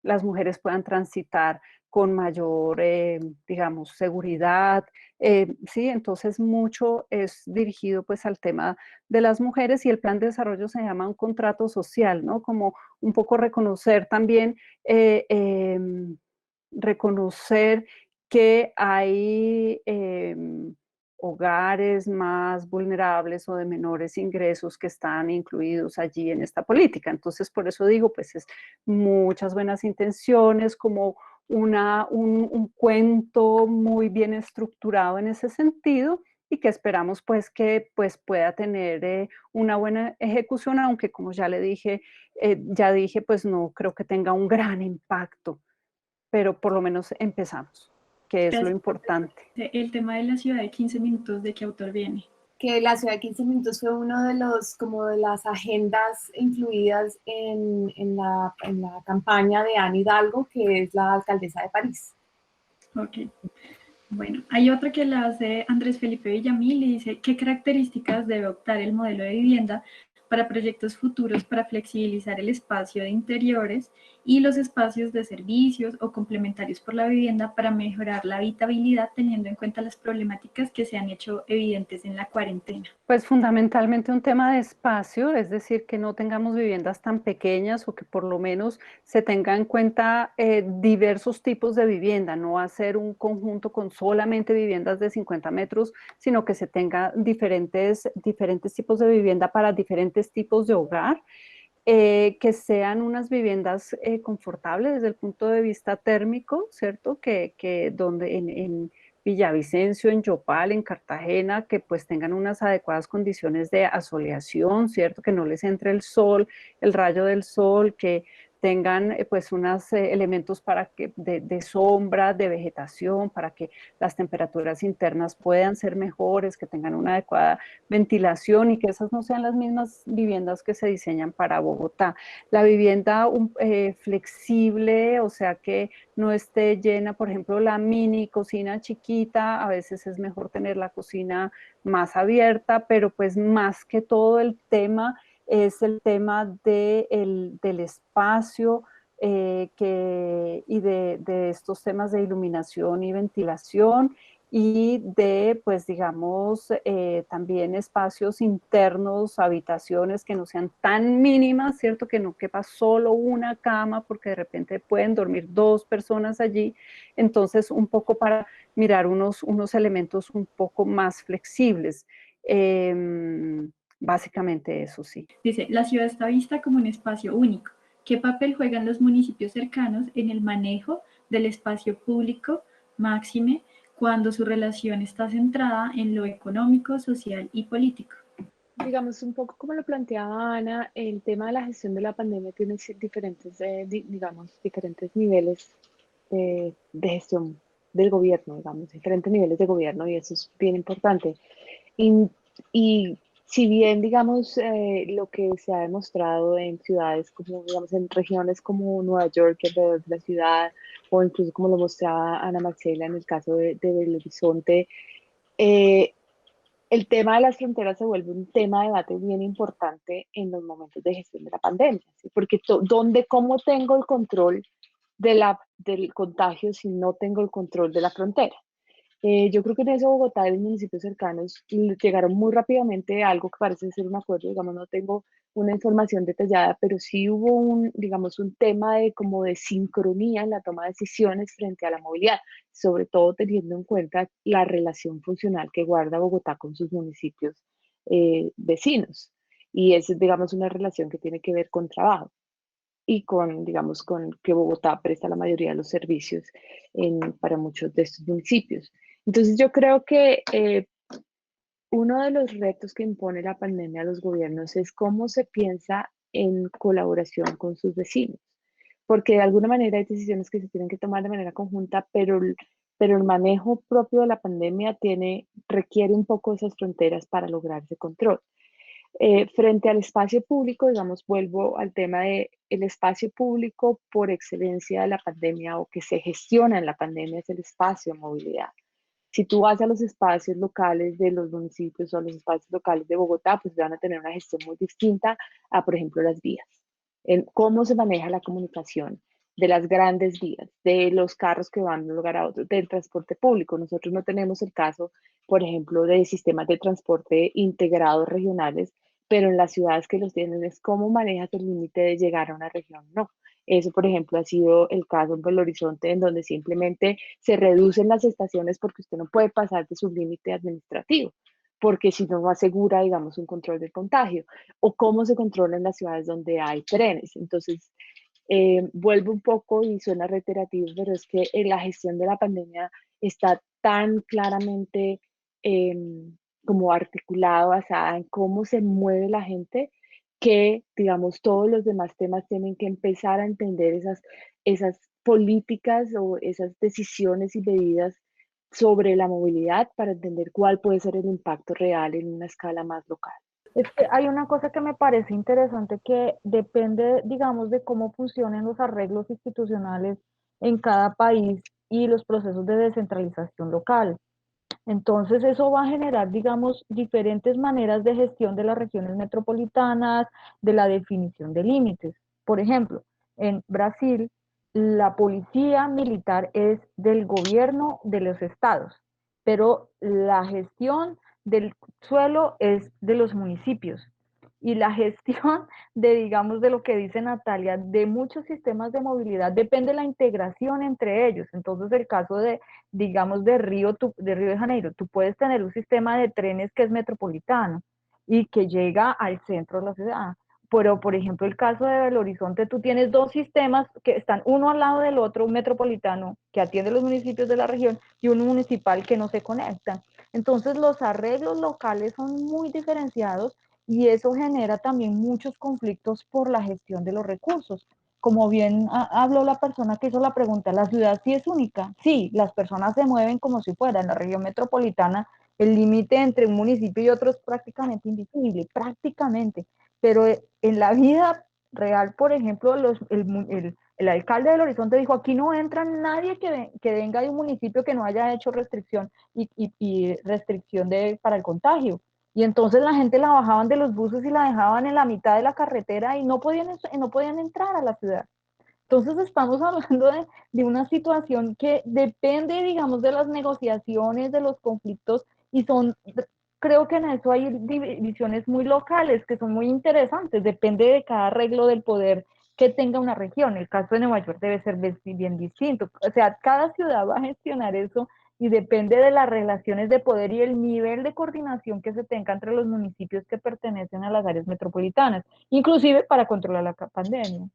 B: las mujeres puedan transitar con mayor, digamos, seguridad. Sí, entonces mucho es dirigido pues al tema de las mujeres, y el plan de desarrollo se llama un contrato social, ¿no? Como un poco reconocer también, reconocer que hay hogares más vulnerables o de menores ingresos que están incluidos allí en esta política. Entonces, por eso digo, pues es muchas buenas intenciones, como un cuento muy bien estructurado en ese sentido, y que esperamos pues que pues pueda tener una buena ejecución, aunque como ya dije, pues no creo que tenga un gran impacto, pero por lo menos empezamos, que es lo importante.
A: El tema de la ciudad de 15 minutos, ¿de qué autor viene?
E: Que la ciudad de 15 minutos fue uno de los, como de las agendas incluidas en la campaña de Anne Hidalgo, que es la alcaldesa de París.
A: Ok. Bueno, hay otra que la hace Andrés Felipe Villamil y dice: ¿qué características debe optar el modelo de vivienda para proyectos futuros para flexibilizar el espacio de interiores y los espacios de servicios o complementarios por la vivienda para mejorar la habitabilidad teniendo en cuenta las problemáticas que se han hecho evidentes en la cuarentena?
B: Pues fundamentalmente un tema de espacio, es decir, que no tengamos viviendas tan pequeñas o que por lo menos se tenga en cuenta diversos tipos de vivienda, no hacer un conjunto con solamente viviendas de 50 metros, sino que se tenga diferentes tipos de vivienda para diferentes tipos de hogar. Que sean unas viviendas confortables desde el punto de vista térmico, ¿cierto? Que donde en Villavicencio, en Yopal, en Cartagena, que pues tengan unas adecuadas condiciones de asoleación, ¿cierto? Que no les entre el sol, el rayo del sol, que tengan pues unos elementos para que, de sombra, de vegetación, para que las temperaturas internas puedan ser mejores, que tengan una adecuada ventilación y que esas no sean las mismas viviendas que se diseñan para Bogotá. La vivienda flexible, o sea que no esté llena, por ejemplo, la mini cocina chiquita, a veces es mejor tener la cocina más abierta, pero pues más que todo el tema es el tema del espacio y de estos temas de iluminación y ventilación y de, pues digamos, también espacios internos, habitaciones que no sean tan mínimas, ¿cierto? Que no quepa solo una cama porque de repente pueden dormir dos personas allí. Entonces, un poco para mirar unos elementos un poco más flexibles. Básicamente eso sí.
A: Dice, la ciudad está vista como un espacio único. ¿Qué papel juegan los municipios cercanos en el manejo del espacio público, máxime, cuando su relación está centrada en lo económico, social y político?
D: Digamos, un poco como lo planteaba Ana, el tema de la gestión de la pandemia tiene diferentes, digamos, diferentes niveles de gestión del gobierno, digamos, diferentes niveles de gobierno y eso es bien importante. Y, y si bien, digamos, lo que se ha demostrado en ciudades como, digamos, en regiones como Nueva York, alrededor de la ciudad, o incluso como lo mostraba Ana Marcela en el caso de Belo Horizonte, eh, el tema de las fronteras se vuelve un tema de debate bien importante en los momentos de gestión de la pandemia, ¿sí? Porque ¿cómo tengo el control del contagio si no tengo el control de la frontera? Yo creo que en eso Bogotá y los municipios cercanos llegaron muy rápidamente a algo que parece ser un acuerdo, digamos, no tengo una información detallada, pero sí hubo digamos, un tema de como de sincronía en la toma de decisiones frente a la movilidad, sobre todo teniendo en cuenta la relación funcional que guarda Bogotá con sus municipios vecinos. Y es, digamos, una relación que tiene que ver con trabajo y con, digamos, con que Bogotá presta la mayoría de los servicios para muchos de estos municipios. Entonces yo creo que uno de los retos que impone la pandemia a los gobiernos es cómo se piensa en colaboración con sus vecinos, porque de alguna manera hay decisiones que se tienen que tomar de manera conjunta, pero el manejo propio de la pandemia requiere un poco esas fronteras para lograr ese control. Frente al espacio público, digamos, vuelvo al tema de el espacio público por excelencia de la pandemia o que se gestiona en la pandemia es el espacio de movilidad. Si tú vas a los espacios locales de los municipios o a los espacios locales de Bogotá, pues van a tener una gestión muy distinta a, por ejemplo, las vías. En cómo se maneja la comunicación de las grandes vías, de los carros que van de un lugar a otro, del transporte público. Nosotros no tenemos el caso, por ejemplo, de sistemas de transporte integrados regionales, pero en las ciudades que los tienen es cómo manejas el límite de llegar a una región. No. Eso, por ejemplo, ha sido el caso en Belo Horizonte, en donde simplemente se reducen las estaciones porque usted no puede pasar de su límite administrativo, porque si no asegura, digamos, un control del contagio, o cómo se controla en las ciudades donde hay trenes. Entonces, vuelvo un poco y suena reiterativo, pero es que la gestión de la pandemia está tan claramente como articulado, basada en cómo se mueve la gente, que, digamos, todos los demás temas tienen que empezar a entender esas políticas o esas decisiones y medidas sobre la movilidad para entender cuál puede ser el impacto real en una escala más local.
C: Es que hay una cosa que me parece interesante que depende, digamos, de cómo funcionen los arreglos institucionales en cada país y los procesos de descentralización local. Entonces eso va a generar, digamos, diferentes maneras de gestión de las regiones metropolitanas, de la definición de límites. Por ejemplo, en Brasil, la policía militar es del gobierno de los estados, pero la gestión del suelo es de los municipios. Y la gestión de, digamos, de lo que dice Natalia, de muchos sistemas de movilidad, depende de la integración entre ellos. Entonces, el caso de, digamos, de Río de Janeiro, tú puedes tener un sistema de trenes que es metropolitano y que llega al centro de la ciudad. Pero, por ejemplo, el caso de Belo Horizonte, tú tienes dos sistemas que están uno al lado del otro, un metropolitano que atiende los municipios de la región y un municipal que no se conectan. Entonces, los arreglos locales son muy diferenciados y eso genera también muchos conflictos por la gestión de los recursos. Como bien habló la persona que hizo la pregunta, ¿la ciudad sí es única? Sí, las personas se mueven como si fuera. En la región metropolitana el límite entre un municipio y otro es prácticamente invisible, prácticamente. Pero en la vida real, por ejemplo, el alcalde del Horizonte dijo, aquí no entra nadie que venga de un municipio que no haya hecho restricción y restricción para el contagio. Y entonces la gente la bajaban de los buses y la dejaban en la mitad de la carretera y no podían entrar a la ciudad. Entonces estamos hablando de una situación que depende, digamos, de las negociaciones, de los conflictos y creo que en eso hay divisiones muy locales que son muy interesantes, depende de cada arreglo del poder que tenga una región. El caso de Nueva York debe ser bien distinto. O sea, cada ciudad va a gestionar eso y depende de las relaciones de poder y el nivel de coordinación que se tenga entre los municipios que pertenecen a las áreas metropolitanas, inclusive para controlar la pandemia.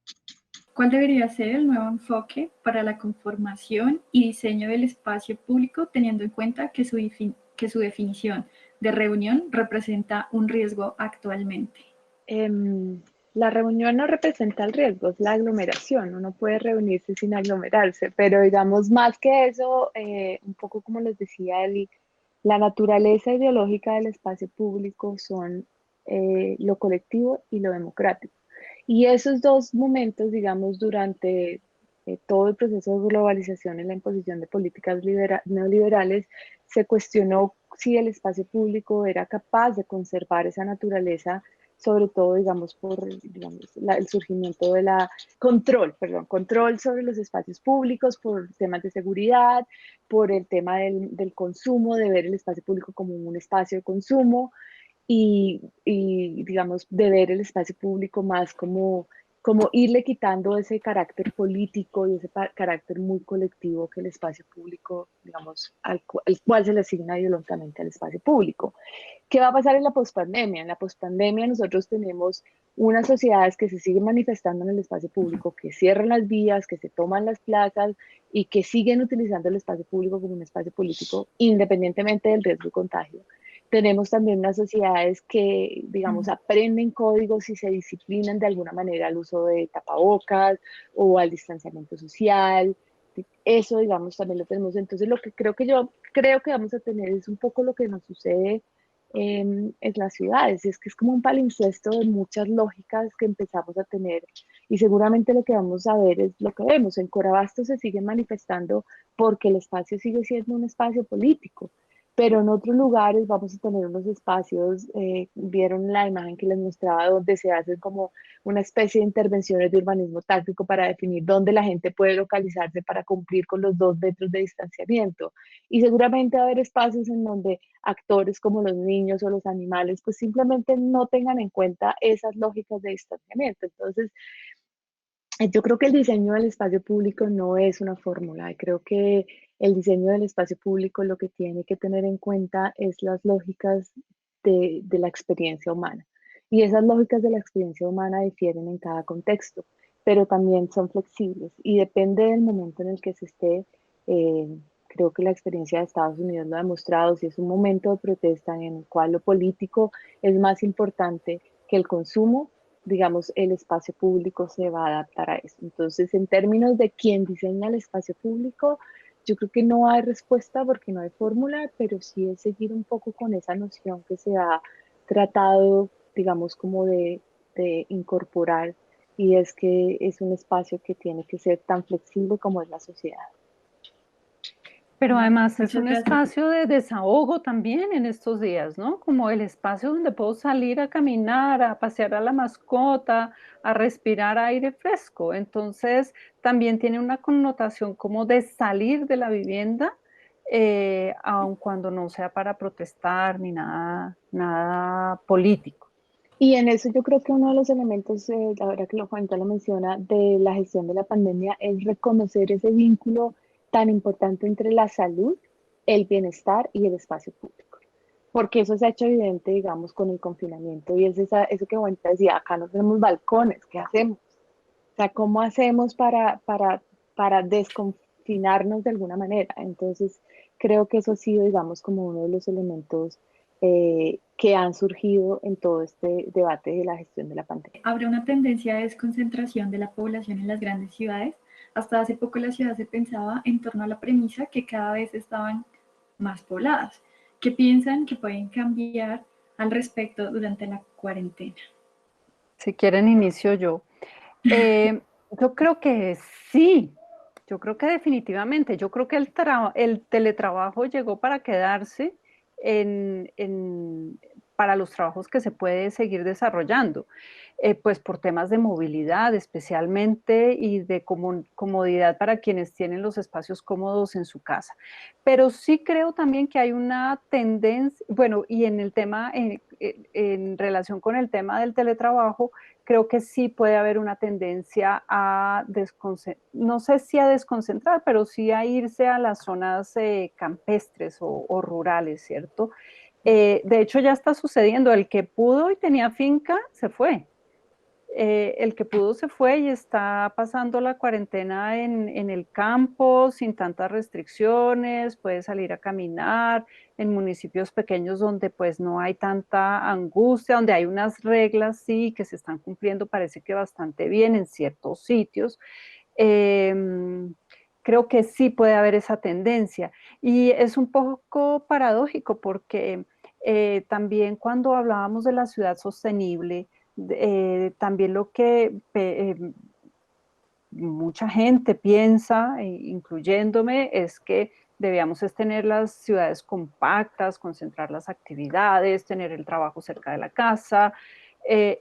A: ¿Cuál debería ser el nuevo enfoque para la conformación y diseño del espacio público, teniendo en cuenta que su definición de reunión representa un riesgo actualmente?
D: La reunión no representa el riesgo, es la aglomeración. Uno puede reunirse sin aglomerarse, pero digamos más que eso, un poco como les decía Eli, la naturaleza ideológica del espacio público son lo colectivo y lo democrático. Y esos dos momentos, digamos, durante todo el proceso de globalización y la imposición de políticas neoliberales, se cuestionó si el espacio público era capaz de conservar esa naturaleza, sobre todo, digamos, por el surgimiento de la control sobre los espacios públicos, por temas de seguridad, por el tema del consumo, de ver el espacio público como un espacio de consumo digamos, de ver el espacio público más como irle quitando ese carácter político y ese carácter muy colectivo que el espacio público, digamos, al cual se le asigna ideológicamente al espacio público. ¿Qué va a pasar en la pospandemia? En la pospandemia nosotros tenemos unas sociedades que se siguen manifestando en el espacio público, que cierran las vías, que se toman las plazas y que siguen utilizando el espacio público como un espacio político, independientemente del riesgo de contagio. Tenemos también unas sociedades que, digamos, aprenden códigos y se disciplinan de alguna manera al uso de tapabocas o al distanciamiento social. Eso, digamos, también lo tenemos. Entonces, lo que yo creo que vamos a tener es un poco lo que nos sucede en las ciudades. Es que es como un palimpsesto de muchas lógicas que empezamos a tener y seguramente lo que vamos a ver es lo que vemos. En Corabastos se sigue manifestando porque el espacio sigue siendo un espacio político, pero en otros lugares vamos a tener unos espacios, vieron la imagen que les mostraba, donde se hacen como una especie de intervenciones de urbanismo táctico para definir dónde la gente puede localizarse para cumplir con los 2 metros de distanciamiento. Y seguramente va a haber espacios en donde actores como los niños o los animales, pues simplemente no tengan en cuenta esas lógicas de distanciamiento. Entonces, yo creo que el diseño del espacio público no es una fórmula. Creo que el diseño del espacio público lo que tiene que tener en cuenta es las lógicas de la experiencia humana. Y esas lógicas de la experiencia humana difieren en cada contexto, pero también son flexibles y depende del momento en el que se esté. Creo que la experiencia de Estados Unidos lo ha demostrado. Si es un momento de protesta en el cual lo político es más importante que el consumo, digamos, el espacio público se va a adaptar a eso. Entonces, en términos de quién diseña el espacio público, yo creo que no hay respuesta porque no hay fórmula, pero sí es seguir un poco con esa noción que se ha tratado, digamos, como de incorporar, y es que es un espacio que tiene que ser tan flexible como es la sociedad.
B: Pero además es
A: Muchas
B: un
A: gracias.
B: espacio de desahogo también en estos días, ¿no? Como el espacio donde puedo salir a caminar, a pasear a la mascota, a respirar aire fresco. Entonces, también tiene una connotación como de salir de la vivienda, aun cuando no sea para protestar ni nada, nada político.
D: Y en eso yo creo que uno de los elementos, ahora que Juanita lo menciona, de la gestión de la pandemia es reconocer ese vínculo tan importante entre la salud, el bienestar y el espacio público. Porque eso se ha hecho evidente, digamos, con el confinamiento y es eso que Juanita decía, acá no tenemos balcones, ¿qué hacemos? O sea, ¿cómo hacemos para desconfinarnos de alguna manera? Entonces, creo que eso ha sido, digamos, como uno de los elementos que han surgido en todo este debate de la gestión de la pandemia.
A: Habrá una tendencia de desconcentración de la población en las grandes ciudades. Hasta hace poco la ciudad se pensaba en torno a la premisa que cada vez estaban más pobladas. ¿Qué piensan que pueden cambiar al respecto durante la cuarentena?
B: Si quieren, inicio yo. Yo creo que sí, yo creo que definitivamente, yo creo que el teletrabajo llegó para quedarse para los trabajos que se puede seguir desarrollando, pues por temas de movilidad especialmente y de comodidad para quienes tienen los espacios cómodos en su casa. Pero sí creo también que hay una tendencia, bueno, y en el tema, en relación con el tema del teletrabajo, creo que sí puede haber una tendencia a no sé si a desconcentrar, pero sí a irse a las zonas campestres o rurales, ¿cierto? De hecho, ya está sucediendo. El que pudo y tenía finca, se fue. El que pudo se fue y está pasando la cuarentena en el campo sin tantas restricciones, puede salir a caminar en municipios pequeños donde pues no hay tanta angustia, donde hay unas reglas sí que se están cumpliendo, parece que bastante bien en ciertos sitios. Creo que sí puede haber esa tendencia y es un poco paradójico porque también cuando hablábamos de la ciudad sostenible, también lo que mucha gente piensa, incluyéndome, es que debíamos es tener las ciudades compactas, concentrar las actividades, tener el trabajo cerca de la casa,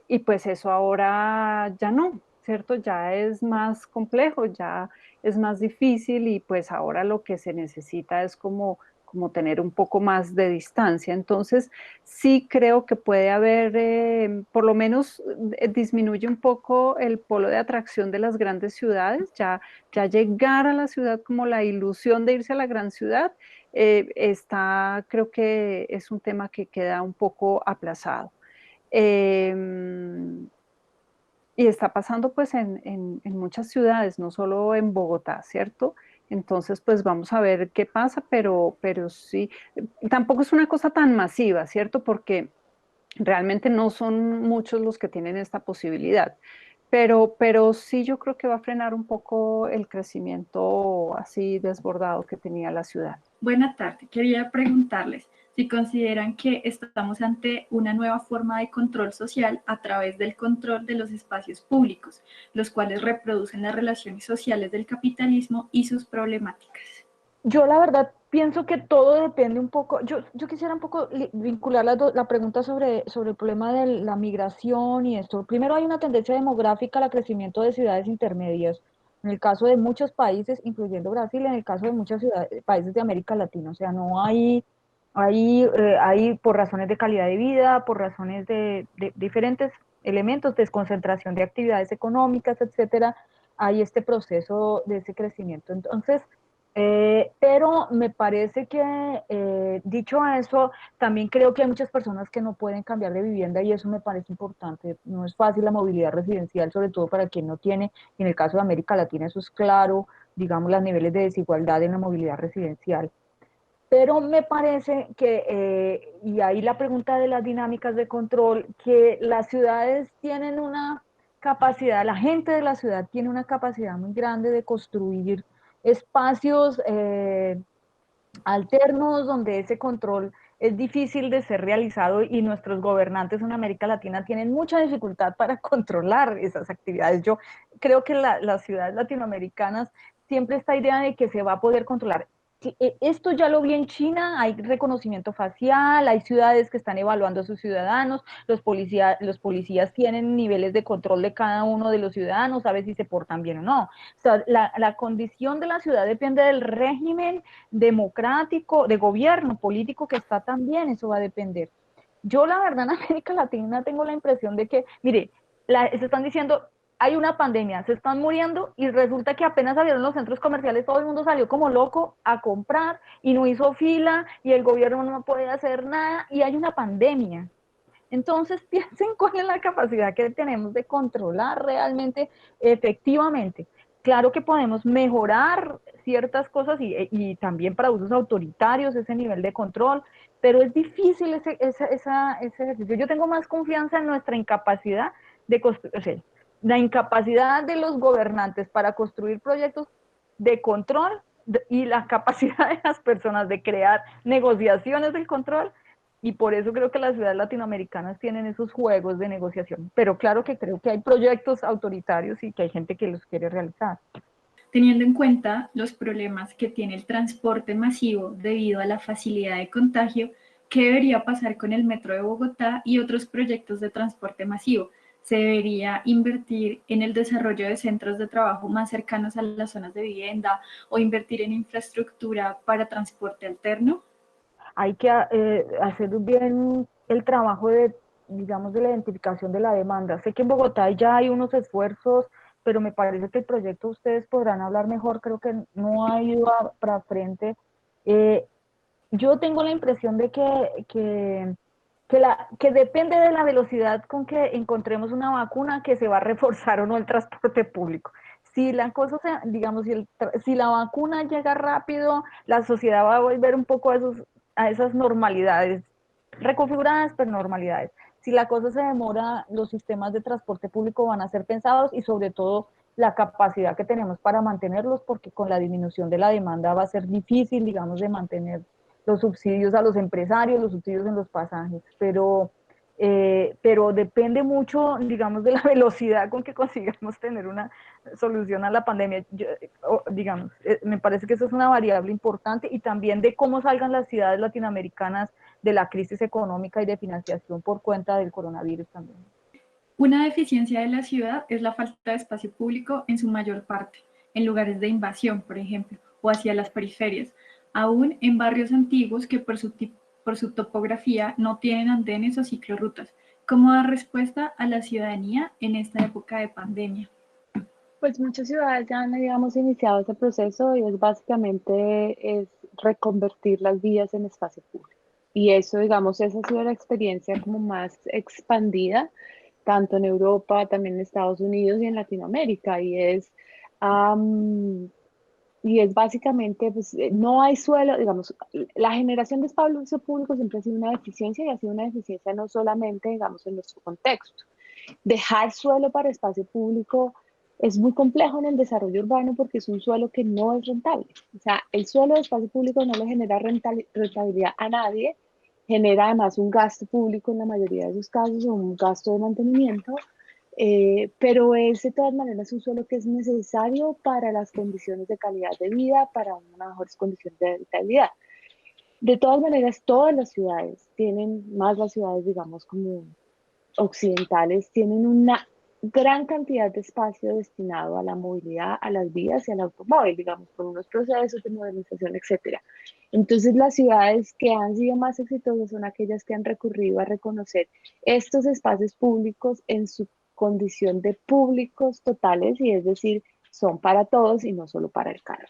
B: y pues eso ahora ya no, ¿cierto? Ya es más complejo, ya es más difícil y pues ahora lo que se necesita es como tener un poco más de distancia. Entonces, sí creo que puede haber, por lo menos disminuye un poco el polo de atracción de las grandes ciudades, ya llegar a la ciudad como la ilusión de irse a la gran ciudad, creo que es un tema que queda un poco aplazado. Y está pasando pues en muchas ciudades, no solo en Bogotá, ¿cierto? Entonces, pues vamos a ver qué pasa, pero sí, tampoco es una cosa tan masiva, ¿cierto? Porque realmente no son muchos los que tienen esta posibilidad, pero sí yo creo que va a frenar un poco el crecimiento así desbordado que tenía la ciudad.
A: Buenas tardes. Quería preguntarles si consideran que estamos ante una nueva forma de control social a través del control de los espacios públicos, los cuales reproducen las relaciones sociales del capitalismo y sus problemáticas.
C: Yo la verdad pienso que todo depende un poco, yo quisiera un poco vincular la pregunta sobre el problema de la migración y esto. Primero hay una tendencia demográfica al crecimiento de ciudades intermedias, en el caso de muchos países, incluyendo Brasil, en el caso de muchos países de América Latina, o sea, no hay por razones de calidad de vida, por razones de diferentes elementos, desconcentración de actividades económicas, etcétera, hay este proceso de ese crecimiento. Entonces, pero me parece que, dicho eso, también creo que hay muchas personas que no pueden cambiar de vivienda y eso me parece importante. No es fácil la movilidad residencial, sobre todo para quien no tiene, y en el caso de América Latina eso es claro, digamos, los niveles de desigualdad en la movilidad residencial. Pero me parece que, y ahí la pregunta de las dinámicas de control, que las ciudades tienen una capacidad, la gente de la ciudad tiene una capacidad muy grande de construir espacios alternos donde ese control es difícil de ser realizado y nuestros gobernantes en América Latina tienen mucha dificultad para controlar esas actividades. Yo creo que las ciudades latinoamericanas siempre esta idea de que se va a poder controlar. esto ya lo vi en China, hay reconocimiento facial, hay ciudades que están evaluando a sus ciudadanos, los policías tienen niveles de control de cada uno de los ciudadanos, sabe si se portan bien o no. O sea, la condición de la ciudad depende del régimen democrático, de gobierno político que está también, eso va a depender. Yo la verdad en América Latina tengo la impresión de que, mire, se están diciendo, hay una pandemia, se están muriendo y resulta que apenas abrieron los centros comerciales, todo el mundo salió como loco a comprar y no hizo fila y el gobierno no puede hacer nada y hay una pandemia. Entonces piensen cuál es la capacidad que tenemos de controlar realmente, efectivamente. Claro que podemos mejorar ciertas cosas y también para usos autoritarios ese nivel de control, pero es difícil ese ejercicio. Yo tengo más confianza en nuestra incapacidad de construir, o sea, la incapacidad de los gobernantes para construir proyectos de control y la capacidad de las personas de crear negociaciones del control, y por eso creo que las ciudades latinoamericanas tienen esos juegos de negociación. Pero claro que creo que hay proyectos autoritarios y que hay gente que los quiere realizar.
A: Teniendo en cuenta los problemas que tiene el transporte masivo debido a la facilidad de contagio, ¿qué debería pasar con el Metro de Bogotá y otros proyectos de transporte masivo? ¿Se debería invertir en el desarrollo de centros de trabajo más cercanos a las zonas de vivienda o invertir en infraestructura para transporte alterno?
C: Hay que hacer bien el trabajo de, digamos, de la identificación de la demanda. Sé que en Bogotá ya hay unos esfuerzos, pero me parece que el proyecto ustedes podrán hablar mejor, creo que no ha ido para frente. Yo tengo la impresión de que depende de la velocidad con que encontremos una vacuna que se va a reforzar o no el transporte público. Si la cosa, digamos, si la vacuna llega rápido, la sociedad va a volver un poco a esas normalidades, reconfiguradas, pero normalidades. Si la cosa se demora, los sistemas de transporte público van a ser pensados y sobre todo la capacidad que tenemos para mantenerlos, porque con la disminución de la demanda va a ser difícil, digamos, de mantener los subsidios a los empresarios, los subsidios en los pasajes, pero depende mucho, digamos, de la velocidad con que consigamos tener una solución a la pandemia. Digamos, me parece que eso es una variable importante y también de cómo salgan las ciudades latinoamericanas de la crisis económica y de financiación por cuenta del coronavirus también.
A: Una deficiencia de la ciudad es la falta de espacio público en su mayor parte, en lugares de invasión, por ejemplo, o hacia las periferias, aún en barrios antiguos que por su topografía no tienen andenes o ciclorrutas. ¿Cómo dar respuesta a la ciudadanía en esta época de pandemia?
D: Pues muchas ciudades ya han, digamos, iniciado ese proceso y es básicamente es reconvertir las vías en espacio público. Y eso, digamos, esa ha sido la experiencia como más expandida, tanto en Europa, también en Estados Unidos y en Latinoamérica. Y es básicamente, pues, no hay suelo, digamos, la generación de espacio público siempre ha sido una deficiencia y ha sido una deficiencia no solamente, digamos, en nuestro contexto. Dejar suelo para espacio público es muy complejo en el desarrollo urbano porque es un suelo que no es rentable. O sea, el suelo de espacio público no le genera rentabilidad a nadie, genera además un gasto público en la mayoría de sus casos o un gasto de mantenimiento, pero es de todas maneras un suelo que es necesario para las condiciones de calidad de vida, para unas mejores condiciones de habitabilidad. De todas maneras, todas las ciudades tienen, más las ciudades, digamos, como occidentales, tienen una gran cantidad de espacio destinado a la movilidad, a las vías y al automóvil, digamos, con unos procesos de modernización, etcétera. Entonces, las ciudades que han sido más exitosas son aquellas que han recurrido a reconocer estos espacios públicos en su condición de públicos totales, y es decir, son para todos y no solo para el carro,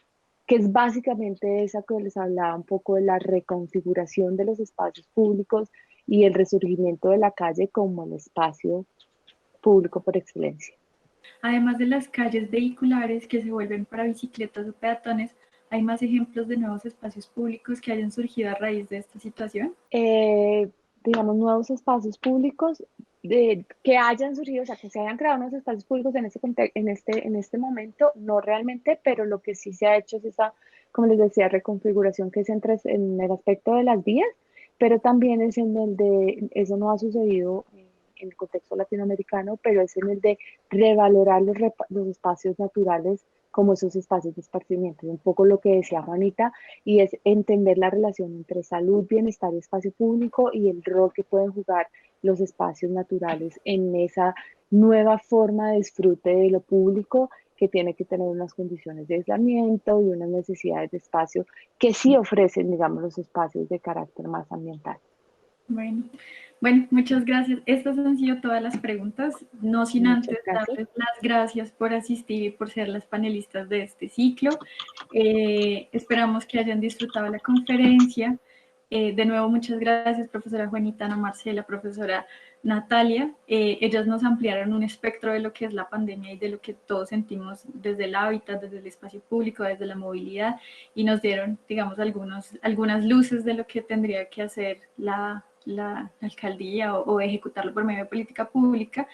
D: que es básicamente esa que les hablaba un poco de la reconfiguración de los espacios públicos y el resurgimiento de la calle como el espacio público por excelencia.
A: Además de las calles vehiculares que se vuelven para bicicletas o peatones, ¿hay más ejemplos de nuevos espacios públicos que hayan surgido a raíz de esta situación?
D: Digamos, nuevos espacios públicos que hayan surgido, o sea, que se hayan creado nuevos espacios públicos en este momento, no realmente, pero lo que sí se ha hecho es esa, como les decía, reconfiguración que es en el aspecto de las vías, pero también es en el de, eso no ha sucedido en el contexto latinoamericano, pero es en el de revalorar los espacios naturales como esos espacios de esparcimiento. Un poco lo que decía Juanita, y es entender la relación entre salud, bienestar y espacio público y el rol que pueden jugar los espacios naturales en esa nueva forma de disfrute de lo público, que tiene que tener unas condiciones de aislamiento y unas necesidades de espacio que sí ofrecen, digamos, los espacios de carácter más ambiental.
A: Bueno, muchas gracias. Estas han sido todas las preguntas, no sin antes darles las gracias por asistir y por ser las panelistas de este ciclo. Esperamos que hayan disfrutado la conferencia. De nuevo, muchas gracias, profesora Juanita, Ana Marcela, profesora Natalia. Ellas nos ampliaron un espectro de lo que es la pandemia y de lo que todos sentimos desde el hábitat, desde el espacio público, desde la movilidad, y nos dieron, digamos, algunas luces de lo que tendría que hacer la alcaldía o ejecutarlo por medio de política pública.